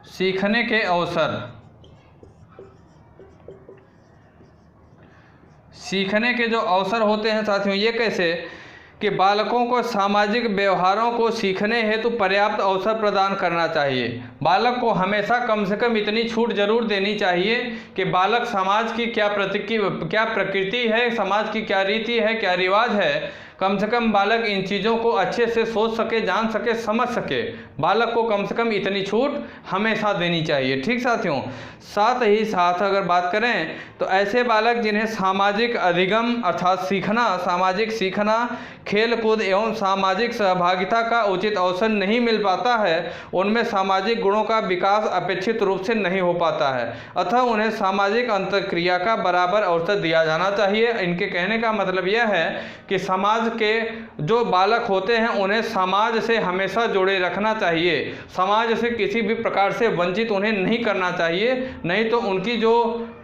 सीखने के अवसर। सीखने के जो अवसर होते हैं साथियों ये कैसे? कि बालकों को सामाजिक व्यवहारों को सीखने हेतु पर्याप्त अवसर प्रदान करना चाहिए। बालक को हमेशा कम से कम इतनी छूट जरूर देनी चाहिए कि बालक समाज की क्या प्रकृति है, समाज की क्या रीति है, क्या रिवाज है, कम से कम बालक इन चीज़ों को अच्छे से सोच सके, जान सके, समझ सके। बालक को कम से कम इतनी छूट हमेशा देनी चाहिए। ठीक साथियों, साथ ही साथ अगर बात करें तो ऐसे बालक जिन्हें सामाजिक अधिगम अर्थात सामाजिक सीखना, खेल कूद एवं सामाजिक सहभागिता का उचित अवसर नहीं मिल पाता है, उनमें सामाजिक गुणों का विकास अपेक्षित रूप से नहीं हो पाता है। अतः उन्हें सामाजिक अंतर्क्रिया का बराबर अवसर दिया जाना चाहिए। इनके कहने का मतलब यह है कि समाज के जो बालक होते हैं उन्हें समाज से हमेशा जोड़े रखना चाहिए। समाज से किसी भी प्रकार से वंचित उन्हें नहीं करना चाहिए, नहीं तो उनकी जो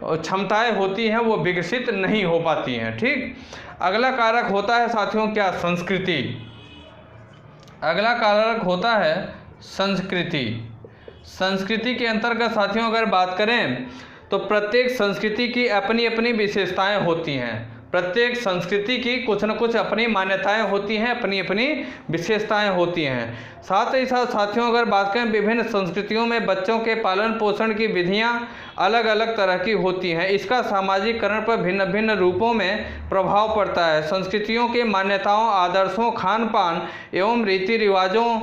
क्षमताएं होती हैं वो विकसित नहीं हो पाती हैं। ठीक, अगला कारक होता है साथियों क्या? संस्कृति। अगला कारक होता है संस्कृति। संस्कृति के अंतर्गत साथियों अगर बात करें तो प्रत्येक संस्कृति की अपनी अपनी विशेषताएं होती हैं। प्रत्येक संस्कृति की कुछ न कुछ अपनी मान्यताएं होती हैं, अपनी अपनी विशेषताएं होती हैं। साथ ही साथ साथियों अगर बात करें विभिन्न संस्कृतियों में बच्चों के पालन पोषण की विधियां अलग अलग तरह की होती हैं। इसका सामाजिकरण पर भिन्न भिन्न रूपों में प्रभाव पड़ता है। संस्कृतियों के मान्यताओं, आदर्शों, खान पान एवं रीति रिवाजों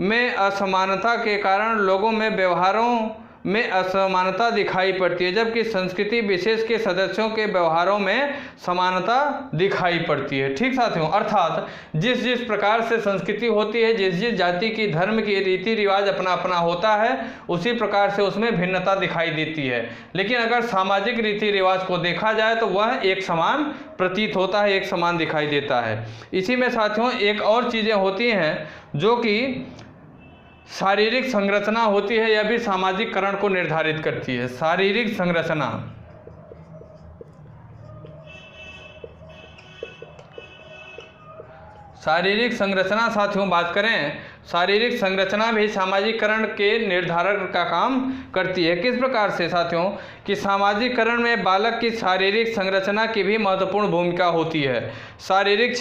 में असमानता के कारण लोगों में व्यवहारों में असमानता दिखाई पड़ती है, जबकि संस्कृति विशेष के सदस्यों के व्यवहारों में समानता दिखाई पड़ती है। ठीक साथियों, अर्थात जिस जिस प्रकार से संस्कृति होती है, जिस जिस जाति की, धर्म की रीति रिवाज अपना अपना होता है, उसी प्रकार से उसमें भिन्नता दिखाई देती है। लेकिन अगर सामाजिक रीति रिवाज को देखा जाए तो वह एक समान प्रतीत होता है, एक समान दिखाई देता है। इसी में साथियों एक और चीज़ें होती हैं जो कि शारीरिक संरचना होती है, यह भी सामाजिककरण को निर्धारित करती है। शारीरिक संरचना। शारीरिक संरचना साथियों बात करें शारीरिक संरचना भी सामाजिकरण के निर्धारण का काम करती है। किस प्रकार से साथियों कि सामाजिकरण में बालक की शारीरिक संरचना की भी महत्वपूर्ण भूमिका होती है। शारीरिक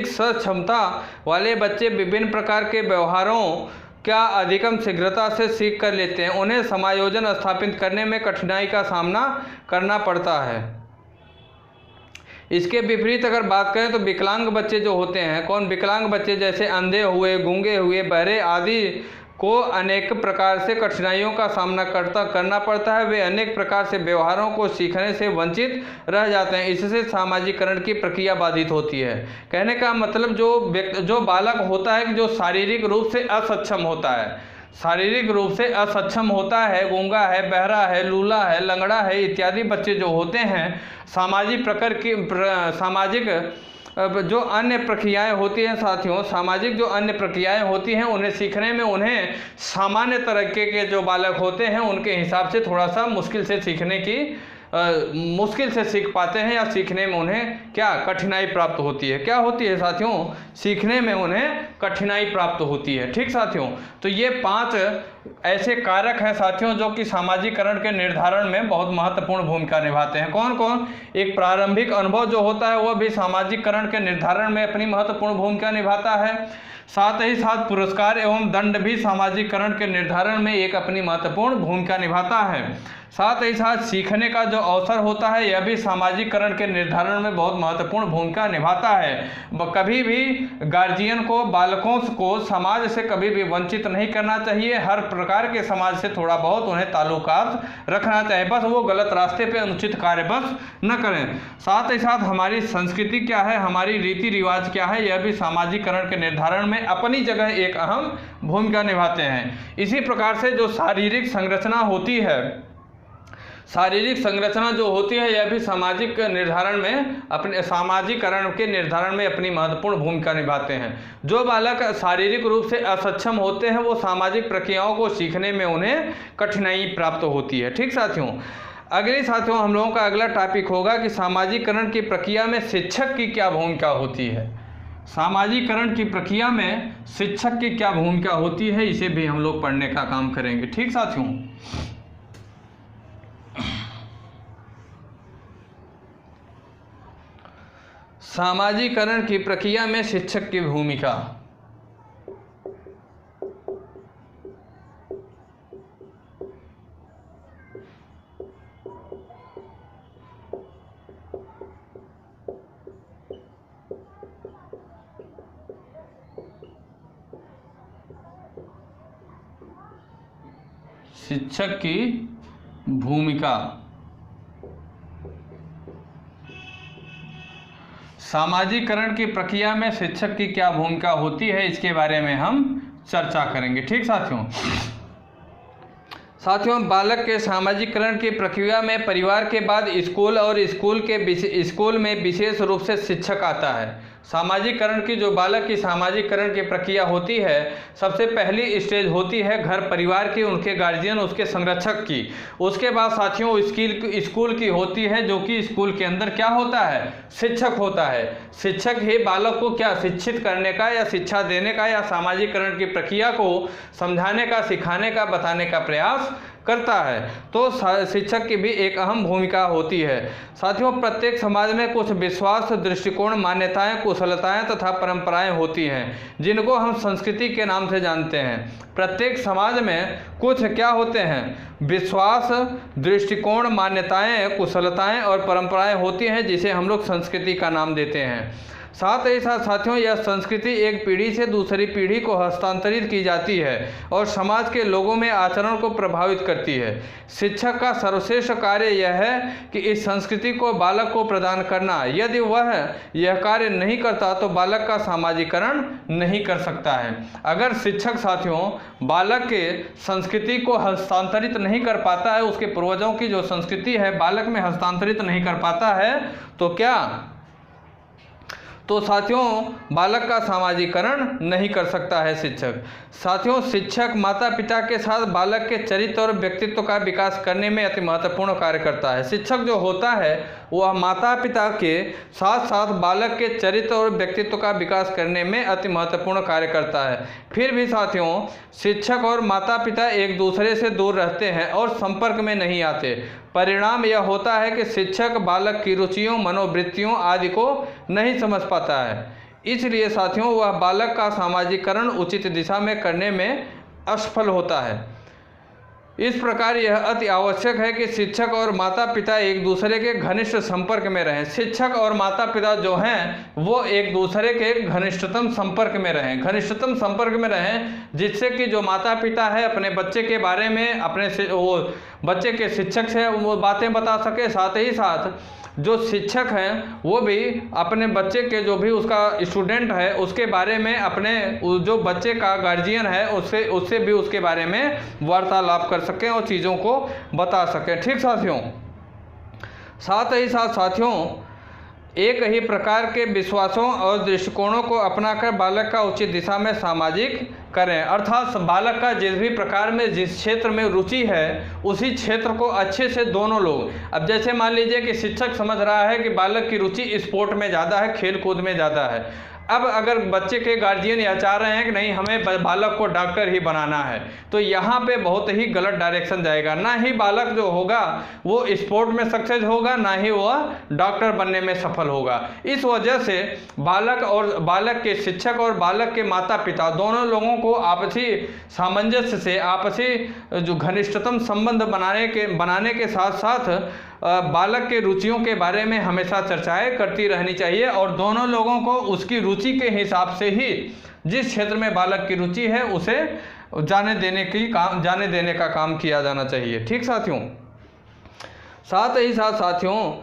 सक्षमता वाले बच्चे विभिन्न प्रकार के व्यवहारों क्या अधिकतम शीघ्रता से सीख कर लेते हैं। उन्हें समायोजन स्थापित करने में कठिनाई का सामना करना पड़ता है। इसके विपरीत अगर बात करें तो विकलांग बच्चे जो होते हैं, कौन विकलांग बच्चे जैसे अंधे हुए, गूंगे हुए, बहरे आदि को अनेक प्रकार से कठिनाइयों का सामना करना पड़ता है। वे अनेक प्रकार से व्यवहारों को सीखने से वंचित रह जाते हैं। इससे सामाजिकरण की प्रक्रिया बाधित होती है। कहने का मतलब जो बालक होता है कि जो शारीरिक रूप से असक्षम होता है, शारीरिक रूप से असक्षम होता है, गूंगा है, बहरा है, लूला है, लंगड़ा है इत्यादि बच्चे जो होते हैं, सामाजिक जो अन्य प्रक्रियाएं होती हैं साथियों, सामाजिक जो अन्य प्रक्रियाएं होती हैं उन्हें सीखने में उन्हें सामान्य तरीके के जो बालक होते हैं उनके हिसाब से थोड़ा सा मुश्किल से सीख पाते हैं, या सीखने में उन्हें क्या कठिनाई प्राप्त होती है। क्या होती है साथियों? सीखने में उन्हें कठिनाई प्राप्त होती है। ठीक साथियों, तो ये 5 ऐसे कारक हैं साथियों जो कि सामाजिकरण के निर्धारण में बहुत महत्वपूर्ण भूमिका निभाते हैं। कौन कौन? एक प्रारंभिक अनुभव जो होता है वह भी सामाजिकरण के निर्धारण में अपनी महत्वपूर्ण भूमिका निभाता है। साथ ही साथ पुरस्कार एवं दंड भी सामाजिकरण के निर्धारण में एक अपनी महत्वपूर्ण भूमिका निभाता है। साथ ही साथ सीखने का जो अवसर होता है यह भी सामाजिकरण के निर्धारण में बहुत महत्वपूर्ण भूमिका निभाता है। कभी भी गार्जियन को बालकों को समाज से कभी भी वंचित नहीं करना चाहिए। हर प्रकार के समाज से थोड़ा बहुत उन्हें ताल्लुकात रखना चाहिए, बस वो गलत रास्ते पे अनुचित कार्य बस न करें। साथ ही साथ हमारी संस्कृति क्या है, हमारी रीति रिवाज क्या है, यह भी सामाजिकरण के निर्धारण में अपनी जगह एक अहम भूमिका निभाते हैं। इसी प्रकार से जो शारीरिक संरचना होती है, शारीरिक संरचना जो होती है यह भी सामाजिक निर्धारण में अपने सामाजिकरण के निर्धारण में अपनी महत्वपूर्ण भूमिका निभाते हैं। जो बालक शारीरिक रूप से असक्षम होते हैं वो सामाजिक प्रक्रियाओं को सीखने में उन्हें कठिनाई प्राप्त होती है। ठीक साथियों, अगले साथियों हम लोगों का अगला टॉपिक होगा कि सामाजिकरण की प्रक्रिया में शिक्षक की क्या भूमिका होती है। सामाजिकरण की प्रक्रिया में शिक्षक की क्या भूमिका होती है, इसे भी हम लोग पढ़ने का काम करेंगे। ठीक साथियों, सामाजिकरण की प्रक्रिया में शिक्षक की भूमिका। शिक्षक की भूमिका। सामाजिकरण की प्रक्रिया में शिक्षक की क्या भूमिका होती है, इसके बारे में हम चर्चा करेंगे। ठीक साथियों, बालक के सामाजिकरण की प्रक्रिया में परिवार के बाद स्कूल और स्कूल में विशेष रूप से शिक्षक आता है। सामाजिकरण की जो बालक की सामाजिकरण की प्रक्रिया होती है, सबसे पहली स्टेज होती है घर परिवार की, उनके गार्जियन, उसके संरक्षक की। उसके बाद साथियों स्कूल की होती है, जो कि स्कूल के अंदर क्या होता है, शिक्षक होता है। शिक्षक ही बालक को क्या शिक्षित करने का या शिक्षा देने का या सामाजिकरण की प्रक्रिया को समझाने का, सिखाने का, बताने का प्रयास करता है। तो शिक्षक की भी एक अहम भूमिका होती है। साथियों, प्रत्येक समाज में कुछ विश्वास, दृष्टिकोण, मान्यताएं, कुशलताएं तथा परंपराएं होती हैं, जिनको हम संस्कृति के नाम से जानते हैं। प्रत्येक समाज में कुछ क्या होते हैं, विश्वास, दृष्टिकोण, मान्यताएं, कुशलताएं और परंपराएं होती हैं, जिसे हम लोग संस्कृति का नाम देते हैं। साथ ही साथ साथियों यह संस्कृति एक पीढ़ी से दूसरी पीढ़ी को हस्तांतरित की जाती है और समाज के लोगों में आचरण को प्रभावित करती है। शिक्षक का सर्वश्रेष्ठ कार्य यह है कि इस संस्कृति को बालक को प्रदान करना। यदि वह यह कार्य नहीं करता तो बालक का सामाजिकरण नहीं कर सकता है। अगर शिक्षक साथियों बालक के संस्कृति को हस्तांतरित नहीं कर पाता है, उसके पूर्वजों की जो संस्कृति है बालक में हस्तांतरित नहीं कर पाता है, तो साथियों बालक का सामाजिकरण नहीं कर सकता है शिक्षक। साथियों शिक्षक माता पिता के साथ बालक के चरित्र और व्यक्तित्व का विकास करने में अति महत्वपूर्ण कार्य करता है। शिक्षक जो होता है वह माता पिता के साथ साथ बालक के चरित्र और व्यक्तित्व का विकास करने में अति महत्वपूर्ण कार्य करता है। फिर भी साथियों शिक्षक और माता पिता एक दूसरे से दूर रहते हैं और संपर्क में नहीं आते। परिणाम यह होता है कि शिक्षक बालक की रुचियों, मनोवृत्तियों आदि को नहीं समझ पाता है। इसलिए साथियों वह बालक का सामाजिकरण उचित दिशा में करने में असफल होता है। इस प्रकार यह अति आवश्यक है कि शिक्षक और माता पिता एक दूसरे के घनिष्ठ संपर्क में रहें। शिक्षक और माता पिता जो हैं वो एक दूसरे के घनिष्ठतम संपर्क में रहें, घनिष्ठतम संपर्क में रहें, जिससे कि जो माता पिता है अपने बच्चे के बारे में वो बच्चे के शिक्षक से वो बातें बता सके, साथ ही साथ जो शिक्षक हैं वो भी अपने बच्चे के जो भी उसका स्टूडेंट है उसके बारे में अपने जो बच्चे का गार्जियन है उससे भी उसके बारे में वार्तालाप कर सकें और चीज़ों को बता सकें। ठीक साथियों, साथ ही साथ साथियों एक ही प्रकार के विश्वासों और दृष्टिकोणों को अपनाकर बालक का उचित दिशा में सामाजिक करें। अर्थात बालक का जिस भी प्रकार में जिस क्षेत्र में रुचि है उसी क्षेत्र को अच्छे से दोनों लोग, अब जैसे मान लीजिए कि शिक्षक समझ रहा है कि बालक की रुचि स्पोर्ट में ज़्यादा है, खेल कूद में ज़्यादा है। अब अगर बच्चे के गार्जियन यह चाह रहे हैं कि नहीं हमें बालक को डॉक्टर ही बनाना है, तो यहाँ पे बहुत ही गलत डायरेक्शन जाएगा। ना ही बालक जो होगा वो स्पोर्ट में सक्सेस होगा, ना ही वह डॉक्टर बनने में सफल होगा। इस वजह से बालक के शिक्षक और बालक के माता पिता दोनों लोगों को आपसी सामंजस्य से, आपसी जो घनिष्ठतम संबंध बनाने के साथ साथ बालक के रुचियों के बारे में हमेशा चर्चाएं करती रहनी चाहिए और दोनों लोगों को उसकी रुचि के हिसाब से ही जिस क्षेत्र में बालक की रुचि है उसे जाने देने का काम किया जाना चाहिए। ठीक साथियों, साथ ही साथ साथियों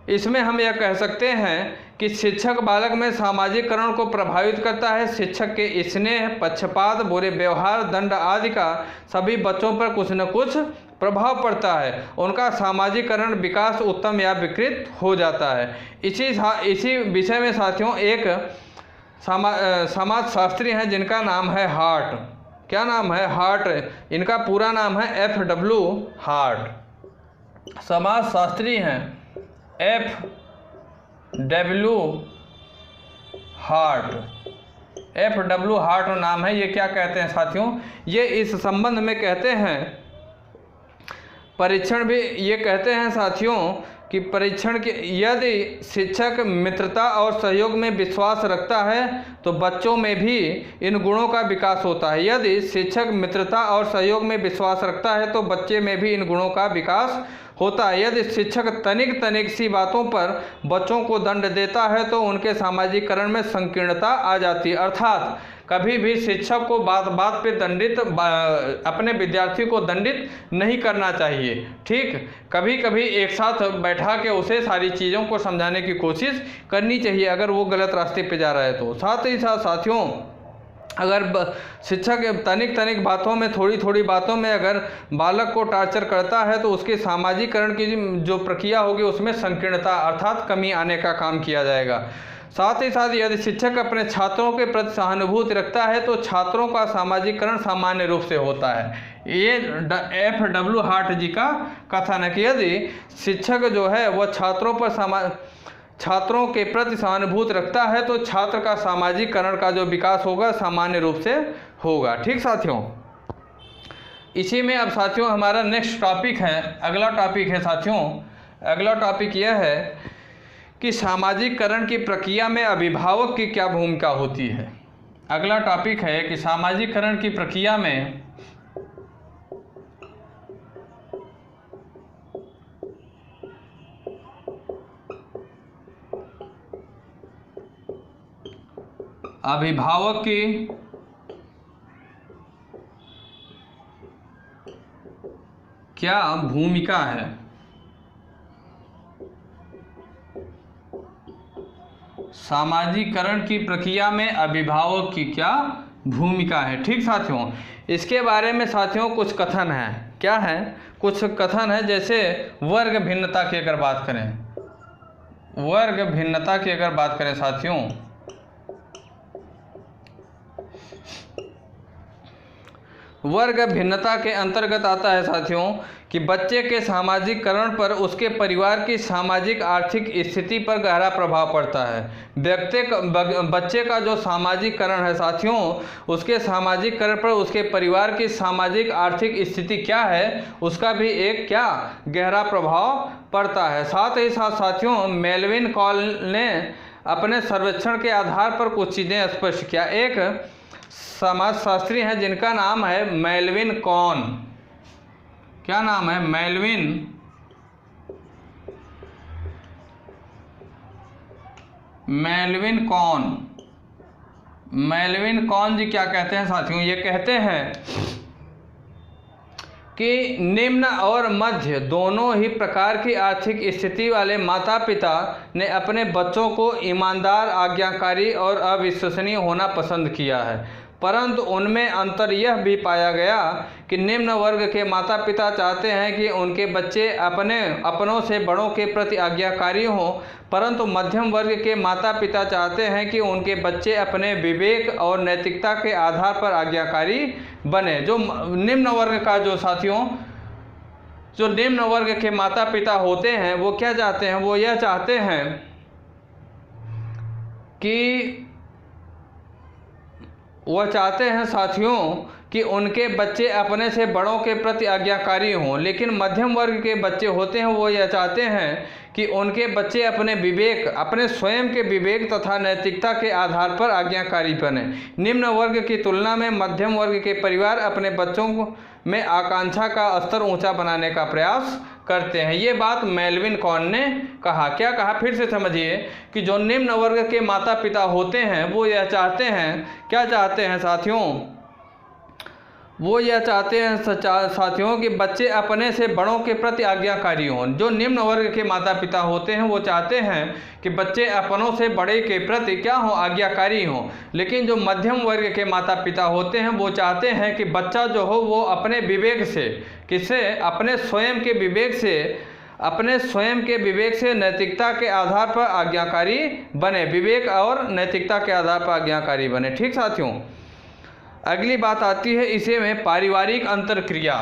इसमें हम यह कह सकते हैं कि शिक्षक बालक में सामाजिकरण को प्रभावित करता है। शिक्षक के स्नेह, पक्षपात, बुरे व्यवहार, दंड आदि का सभी बच्चों पर कुछ न कुछ प्रभाव पड़ता है। उनका सामाजिकरण विकास उत्तम या विकृत हो जाता है। इसी विषय में साथियों एक समाज शास्त्री हैं जिनका नाम है हार्ट। क्या नाम है? हार्ट। इनका पूरा नाम है FW हार्ट। समाज शास्त्री हैं FW हार्ट। FW हार्ट नाम है। ये क्या कहते हैं साथियों, ये इस संबंध में कहते हैं, परीक्षण भी ये कहते हैं साथियों कि परीक्षण के यदि शिक्षक मित्रता और सहयोग में विश्वास रखता है तो बच्चों में भी इन गुणों का विकास होता है। यदि शिक्षक मित्रता और सहयोग में विश्वास रखता है तो बच्चे में भी इन गुणों का विकास होता है। यदि शिक्षक तनिक सी बातों पर बच्चों को दंड देता है तो उनके सामाजिकरण में संकीर्णता आ जाती है। अर्थात कभी भी शिक्षक को बात पे अपने विद्यार्थी को दंडित नहीं करना चाहिए। ठीक, कभी कभी एक साथ बैठा के उसे सारी चीज़ों को समझाने की कोशिश करनी चाहिए अगर वो गलत रास्ते पे जा रहा है तो। साथ ही साथ साथियों अगर शिक्षक तनिक बातों में, थोड़ी बातों में अगर बालक को टार्चर करता है तो उसके सामाजिकरण की जो प्रक्रिया होगी उसमें संकीर्णता अर्थात कमी आने का काम किया जाएगा। साथ ही साथ यदि शिक्षक अपने छात्रों के प्रति सहानुभूति रखता है तो छात्रों का सामाजिकरण सामान्य रूप से होता है। ये FW हार्ट जी का कथन है कि यदि शिक्षक जो है वह छात्रों के प्रति सहानुभूति रखता है तो छात्र का सामाजिकरण का जो विकास होगा सामान्य रूप से होगा। ठीक साथियों, इसी में अब साथियों हमारा नेक्स्ट टॉपिक है, अगला टॉपिक है साथियों, अगला टॉपिक यह है कि सामाजिकरण की प्रक्रिया में अभिभावक की क्या भूमिका होती है। अगला टॉपिक है कि सामाजिकरण की प्रक्रिया में अभिभावक की क्या भूमिका है। सामाजिकरण की प्रक्रिया में अभिभावक की क्या भूमिका है। ठीक साथियों, इसके बारे में साथियों कुछ कथन हैं। क्या है? कुछ कथन है, जैसे वर्ग भिन्नता की अगर बात करें, वर्ग भिन्नता की अगर बात करें साथियों वर्ग भिन्नता के अंतर्गत आता है साथियों कि बच्चे के सामाजिककरण पर उसके परिवार की सामाजिक आर्थिक स्थिति पर गहरा प्रभाव पड़ता है। बच्चे का जो सामाजिककरण है साथियों, उसके सामाजिककरण पर उसके परिवार की सामाजिक आर्थिक स्थिति क्या है, उसका भी एक क्या गहरा प्रभाव पड़ता है। साथ ही साथ साथियों, मेलविन कॉल ने अपने सर्वेक्षण के आधार पर कुछ चीज़ें स्पष्ट किया। एक समाजशास्त्री हैं जिनका नाम है मेलविन कॉन। क्या नाम है? मेलविन कॉन जी क्या कहते हैं साथियों? ये कहते हैं कि निम्न और मध्य दोनों ही प्रकार की आर्थिक स्थिति वाले माता पिता ने अपने बच्चों को ईमानदार, आज्ञाकारी और अविश्वसनीय होना पसंद किया है, परंतु उनमें अंतर यह भी पाया गया कि निम्न वर्ग के माता पिता चाहते हैं कि उनके बच्चे अपनों से बड़ों के प्रति आज्ञाकारी हों, परंतु मध्यम वर्ग के माता पिता चाहते हैं कि उनके बच्चे अपने विवेक और नैतिकता के आधार पर आज्ञाकारी बने। जो निम्न वर्ग का जो साथियों, जो निम्न वर्ग के माता पिता होते हैं वो क्या चाहते हैं? वो यह चाहते हैं कि वह चाहते हैं साथियों कि उनके बच्चे अपने से बड़ों के प्रति आज्ञाकारी हों, लेकिन मध्यम वर्ग के बच्चे होते हैं वो यह चाहते हैं कि उनके बच्चे अपने स्वयं के विवेक तथा नैतिकता के आधार पर आज्ञाकारी बने। निम्न वर्ग की तुलना में मध्यम वर्ग के परिवार अपने बच्चों में आकांक्षा का स्तर ऊंचा बनाने का प्रयास करते हैं। ये बात मेलविन कॉन ने कहा। क्या कहा? फिर से समझिए कि जो निम्न वर्ग के माता पिता होते हैं वो यह चाहते हैं, क्या चाहते हैं साथियों? वो यह चाहते हैं साथियों कि बच्चे अपने से बड़ों के प्रति आज्ञाकारी हों। जो निम्न वर्ग के माता पिता होते हैं वो चाहते हैं कि बच्चे अपनों से बड़े के प्रति क्या हों? आज्ञाकारी हों। लेकिन जो मध्यम वर्ग के माता पिता होते हैं वो चाहते हैं कि बच्चा जो हो वो अपने विवेक से, किससे? अपने स्वयं के विवेक से नैतिकता के आधार पर आज्ञाकारी बने। विवेक और नैतिकता के आधार पर आज्ञाकारी बने। ठीक साथियों, अगली बात आती है इसे में पारिवारिक अंतरक्रिया।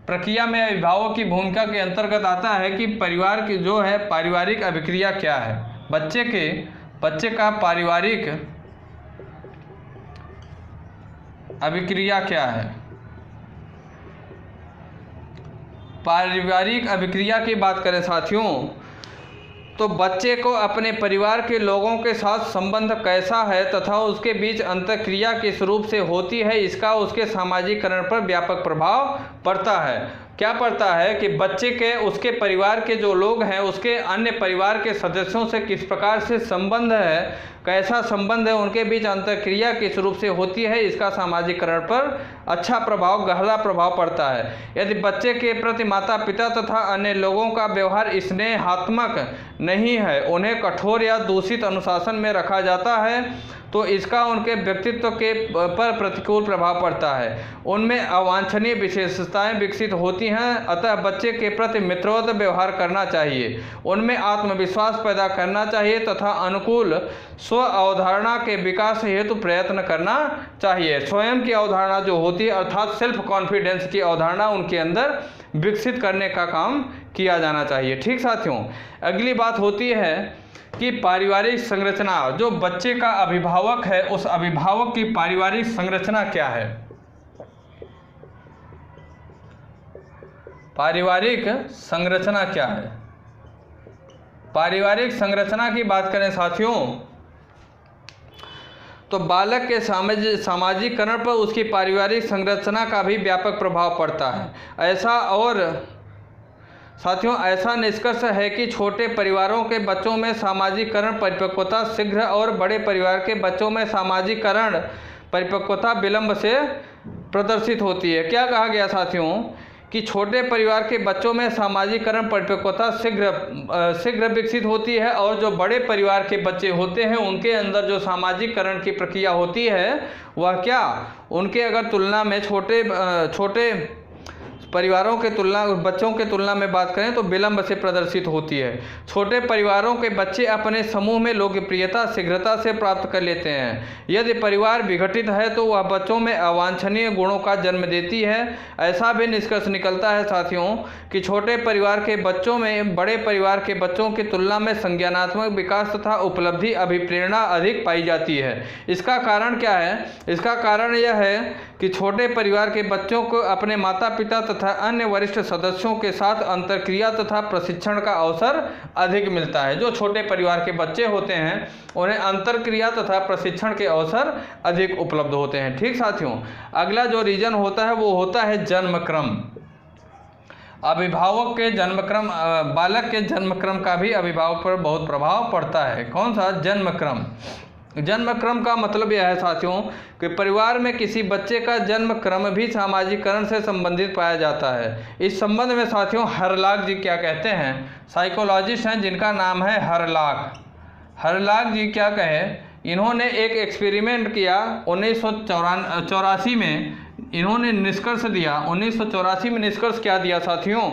प्रक्रिया में अभिभावक की भूमिका के अंतर्गत आता है कि परिवार की जो है पारिवारिक अभिक्रिया क्या है। बच्चे का पारिवारिक अभिक्रिया क्या है? पारिवारिक अभिक्रिया की बात करें साथियों तो बच्चे को अपने परिवार के लोगों के साथ संबंध कैसा है तथा उसके बीच अंतःक्रिया किस रूप से होती है, इसका उसके सामाजिककरण पर व्यापक प्रभाव पड़ता है। क्या पड़ता है कि बच्चे के उसके परिवार के जो लोग हैं उसके अन्य परिवार के सदस्यों से किस प्रकार से संबंध है, कैसा संबंध है, उनके बीच अंतःक्रिया किस रूप से होती है, इसका सामाजिककरण पर अच्छा प्रभाव, गहरा प्रभाव पड़ता है। यदि बच्चे के प्रति माता पिता तथा अन्य लोगों का व्यवहार स्नेहात्मक नहीं है, उन्हें कठोर या दूषित अनुशासन में रखा जाता है, तो इसका उनके व्यक्तित्व के पर प्रतिकूल प्रभाव पड़ता है। उनमें अवांछनीय विशेषताएं विकसित होती हैं। अतः बच्चे के प्रति मित्रवत व्यवहार करना चाहिए, उनमें आत्मविश्वास पैदा करना चाहिए तथा अनुकूल स्व अवधारणा के विकास हेतु प्रयत्न करना चाहिए। स्वयं की अवधारणा जो होती है अर्थात सेल्फ कॉन्फिडेंस की अवधारणा उनके अंदर विकसित करने का काम किया जाना चाहिए। ठीक साथियों, अगली बात होती है कि पारिवारिक संरचना। जो बच्चे का अभिभावक है उस अभिभावक की पारिवारिक संरचना क्या है? पारिवारिक संरचना क्या है? पारिवारिक संरचना की बात करें साथियों तो बालक के सामाजिककरण पर उसकी पारिवारिक संरचना का भी व्यापक प्रभाव पड़ता है। ऐसा निष्कर्ष है कि छोटे परिवारों के बच्चों में सामाजिककरण परिपक्वता शीघ्र और बड़े परिवार के बच्चों में सामाजिककरण परिपक्वता विलंब से प्रदर्शित होती है। क्या कहा गया साथियों कि छोटे परिवार के बच्चों में सामाजिककरण परिपक्वता शीघ्र विकसित होती है और जो बड़े परिवार के बच्चे होते हैं उनके अंदर जो सामाजिककरण की प्रक्रिया होती है वह क्या, उनके अगर तुलना में छोटे परिवारों के बच्चों के तुलना में बात करें तो विलंब से प्रदर्शित होती है। छोटे परिवारों के बच्चे अपने समूह में लोकप्रियता शीघ्रता से प्राप्त कर लेते हैं। यदि परिवार विघटित है तो वह बच्चों में अवांछनीय गुणों का जन्म देती है। ऐसा भी निष्कर्ष निकलता है साथियों कि छोटे परिवार के बच्चों में बड़े परिवार के बच्चों की तुलना में संज्ञानात्मक विकास तथा उपलब्धि अभिप्रेरणा अधिक पाई जाती है। इसका कारण क्या है? इसका कारण यह है कि छोटे परिवार के बच्चों को अपने माता पिता तथा अन्य वरिष्ठ सदस्यों के साथ अंतरक्रिया तथा प्रशिक्षण का अवसर अधिक मिलता है। जो छोटे परिवार के बच्चे होते हैं उन्हें अंतरक्रिया तथा प्रशिक्षण के अवसर अधिक उपलब्ध होते हैं। ठीक साथियों, अगला जो रीजन होता है वो होता है जन्मक्रम। अभिभावक के जन्मक्रम, बालक के जन्मक्रम का भी अभिभावक पर बहुत प्रभाव पड़ता है। कौन सा? जन्मक्रम। जन्मक्रम का मतलब यह है साथियों कि परिवार में किसी बच्चे का जन्म क्रम भी सामाजिकरण से संबंधित पाया जाता है। इस संबंध में साथियों हरलाक जी क्या कहते हैं? साइकोलॉजिस्ट हैं जिनका नाम है हरलाक। हरलाक जी क्या कहे? इन्होंने एक एक्सपेरिमेंट किया 1984 में। इन्होंने निष्कर्ष दिया 1984 में। निष्कर्ष क्या दिया साथियों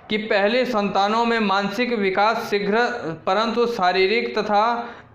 कि पहले संतानों में मानसिक विकास शीघ्र परंतु शारीरिक तथा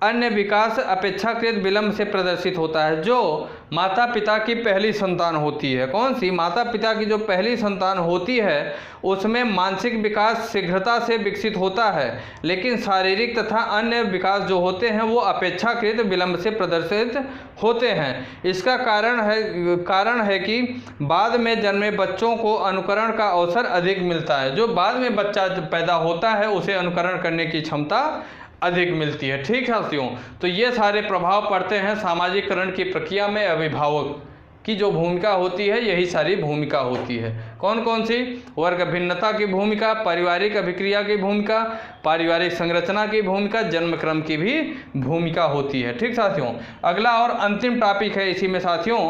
अन्य विकास अपेक्षाकृत विलंब से प्रदर्शित होता है। जो माता पिता की पहली संतान होती है, कौन सी? माता पिता की जो पहली संतान होती है उसमें मानसिक विकास शीघ्रता से विकसित होता है, लेकिन शारीरिक तथा अन्य विकास जो होते हैं वो अपेक्षाकृत विलंब से प्रदर्शित होते हैं। इसका कारण है कि बाद में जन्मे बच्चों को अनुकरण का अवसर अधिक मिलता है। जो बाद में बच्चा पैदा होता है उसे अनुकरण करने की क्षमता अधिक मिलती है। ठीक है साथियों, तो ये सारे प्रभाव पड़ते हैं सामाजिकरण की प्रक्रिया में। अभिभावक की जो भूमिका होती है यही सारी भूमिका होती है। कौन कौन सी? वर्ग भिन्नता की भूमिका, पारिवारिक अभिक्रिया की भूमिका, पारिवारिक संरचना की भूमिका, जन्मक्रम की भी भूमिका होती है। ठीक साथियों, अगला और अंतिम टॉपिक है इसी में साथियों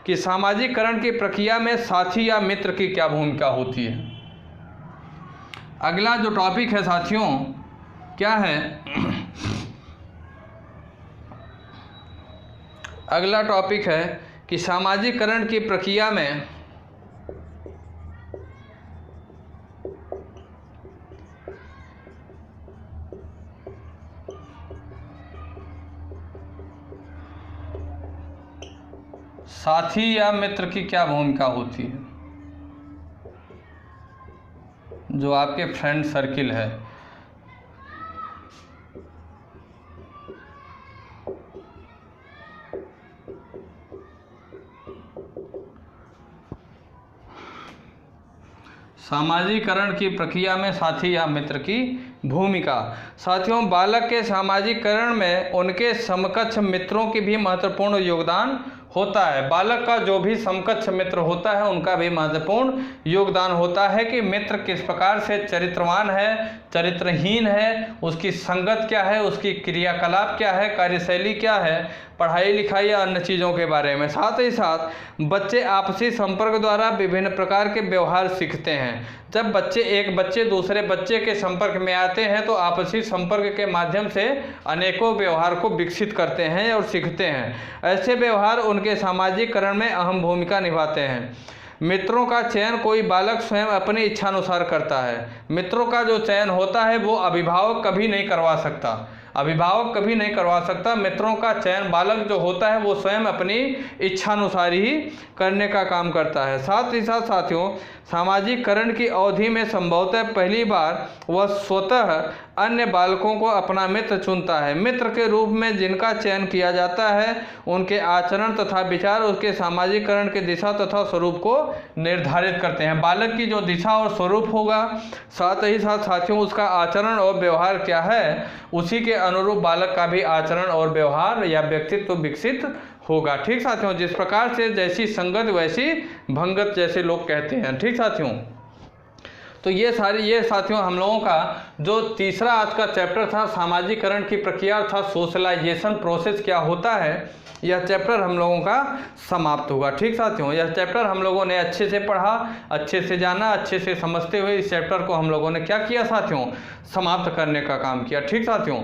कि सामाजिकरण की प्रक्रिया में साथी या मित्र की क्या भूमिका होती है। अगला जो टॉपिक है साथियों क्या है? अगला टॉपिक है कि सामाजिकरण की प्रक्रिया में साथी या मित्र की क्या भूमिका होती है। जो आपके फ्रेंड सर्किल है, सामाजिकरण की प्रक्रिया में साथी या मित्र की भूमिका। साथियों, बालक के सामाजिकरण में उनके समकक्ष मित्रों की भी महत्वपूर्ण योगदान होता है। बालक का जो भी समकक्ष मित्र होता है उनका भी महत्वपूर्ण योगदान होता है कि मित्र किस प्रकार से चरित्रवान है, चरित्रहीन है, उसकी संगत क्या है, उसकी क्रियाकलाप क्या है, कार्यशैली क्या है, पढ़ाई लिखाई या अन्य चीज़ों के बारे में। साथ ही साथ बच्चे आपसी संपर्क द्वारा विभिन्न प्रकार के व्यवहार सीखते हैं। जब एक बच्चे दूसरे बच्चे के संपर्क में आते हैं तो आपसी संपर्क के माध्यम से अनेकों व्यवहार को विकसित करते हैं और सीखते हैं। ऐसे व्यवहार उनके सामाजिकरण में अहम भूमिका निभाते हैं। मित्रों का चयन कोई बालक स्वयं अपनी इच्छानुसार करता है। मित्रों का जो चयन होता है वो अभिभावक कभी नहीं करवा सकता। अभिभावक कभी नहीं करवा सकता। मित्रों का चयन बालक जो होता है वो स्वयं अपनी इच्छानुसार ही करने का काम करता है। साथ ही साथ साथियों, सामाजिकरण की अवधि में संभवतः पहली बार वह स्वतः अन्य बालकों को अपना मित्र चुनता है। मित्र के रूप में जिनका चयन किया जाता है उनके आचरण तथा विचार उसके सामाजिकरण की दिशा तथा स्वरूप को निर्धारित करते हैं। बालक की जो दिशा और स्वरूप होगा, साथ ही साथ साथियों उसका आचरण और व्यवहार क्या है, उसी के अनुरूप बालक का भी आचरण और व्यवहार या व्यक्तित्व विकसित होगा। ठीक साथियों, जिस प्रकार से जैसी संगत वैसी भंगत जैसे लोग कहते हैं। ठीक साथियों, तो ये साथियों हम लोगों का जो तीसरा आज का चैप्टर था सामाजिकरण की प्रक्रिया था सोशलाइजेशन प्रोसेस क्या होता है, यह चैप्टर हम लोगों का समाप्त होगा। ठीक साथियों, यह चैप्टर हम लोगों ने अच्छे से पढ़ा, अच्छे से जाना, अच्छे से समझते हुए इस चैप्टर को हम लोगों ने क्या किया साथियों, समाप्त करने का काम किया। ठीक साथियों,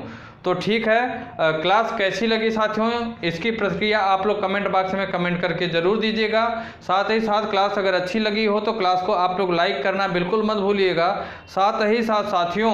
तो ठीक है, क्लास कैसी लगी साथियों, इसकी प्रतिक्रिया आप लोग कमेंट बॉक्स में कमेंट करके ज़रूर दीजिएगा। साथ ही साथ क्लास अगर अच्छी लगी हो तो क्लास को आप लोग लाइक करना बिल्कुल मत भूलिएगा। साथ ही साथ साथियों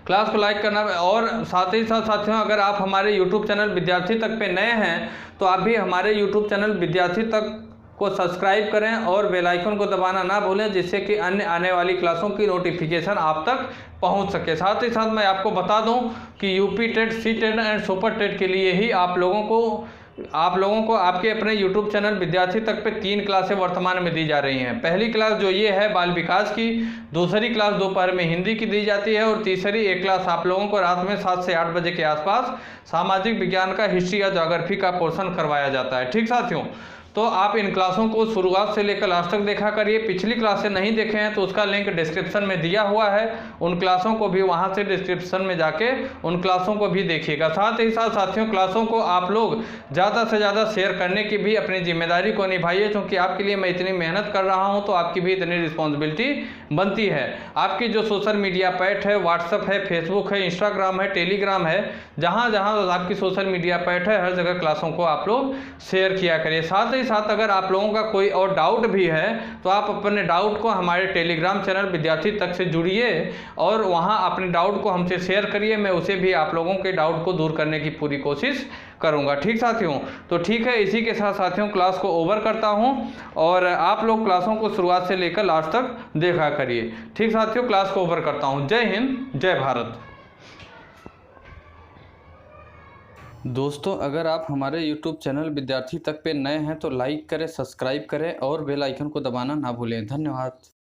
क्लास को लाइक करना, और साथ ही साथ साथियों अगर आप हमारे YouTube चैनल विद्यार्थी तक पे नए हैं तो आप भी हमारे YouTube चैनल विद्यार्थी तक को सब्सक्राइब करें और बेल आइकन को दबाना ना भूलें, जिससे कि अन्य आने वाली क्लासों की नोटिफिकेशन आप तक पहुंच सके। साथ ही साथ मैं आपको बता दूं कि UP TET, C TET and super TET के लिए ही आप लोगों को आपके अपने YouTube चैनल विद्यार्थी तक पे 3 क्लासें वर्तमान में दी जा रही हैं। पहली क्लास जो ये है बाल विकास की, दूसरी क्लास दोपहर में हिंदी की दी जाती है, और तीसरी एक क्लास आप लोगों को रात में 7 से 8 बजे के आसपास सामाजिक विज्ञान का हिस्ट्री या ज्योग्राफी का पोर्शन करवाया जाता है। ठीक साथियों, तो आप इन क्लासों को शुरुआत से लेकर लास्ट तक देखा करिए। पिछली क्लासें नहीं देखे हैं तो उसका लिंक डिस्क्रिप्शन में दिया हुआ है, उन क्लासों को भी वहां से डिस्क्रिप्शन में जाके उन क्लासों को भी देखिएगा। साथ ही साथ साथियों क्लासों को आप लोग ज़्यादा से ज़्यादा शेयर करने की भी अपनी जिम्मेदारी को निभाइए, क्योंकि आपके लिए मैं इतनी मेहनत कर रहा हूँ तो आपकी भी इतनी रिस्पॉन्सिबिलिटी बनती है। आपकी जो सोशल मीडिया पैट है, व्हाट्सअप है, फेसबुक है, इंस्टाग्राम है, टेलीग्राम है, जहाँ जहाँ आपकी सोशल मीडिया पैट है हर जगह क्लासों को आप लोग शेयर किया करिए। साथ ही साथ अगर आप लोगों का कोई और डाउट भी है तो आप अपने डाउट को हमारे टेलीग्राम चैनल विद्यार्थी तक से जुड़िए और वहां अपने डाउट को हमसे शेयर करिए, मैं उसे भी आप लोगों के डाउट को दूर करने की पूरी कोशिश करूंगा। ठीक साथियों, तो ठीक है, इसी के साथ साथियों क्लास को ओवर करता हूं और आप लोग क्लासों को शुरुआत से लेकर लास्ट तक देखा करिए। ठीक साथियों, क्लास को ओवर करता हूं। जय हिंद, जय भारत। दोस्तों अगर आप हमारे YouTube चैनल विद्यार्थी तक पे नए हैं तो लाइक करें, सब्सक्राइब करें और बेल आइकन को दबाना ना भूलें। धन्यवाद।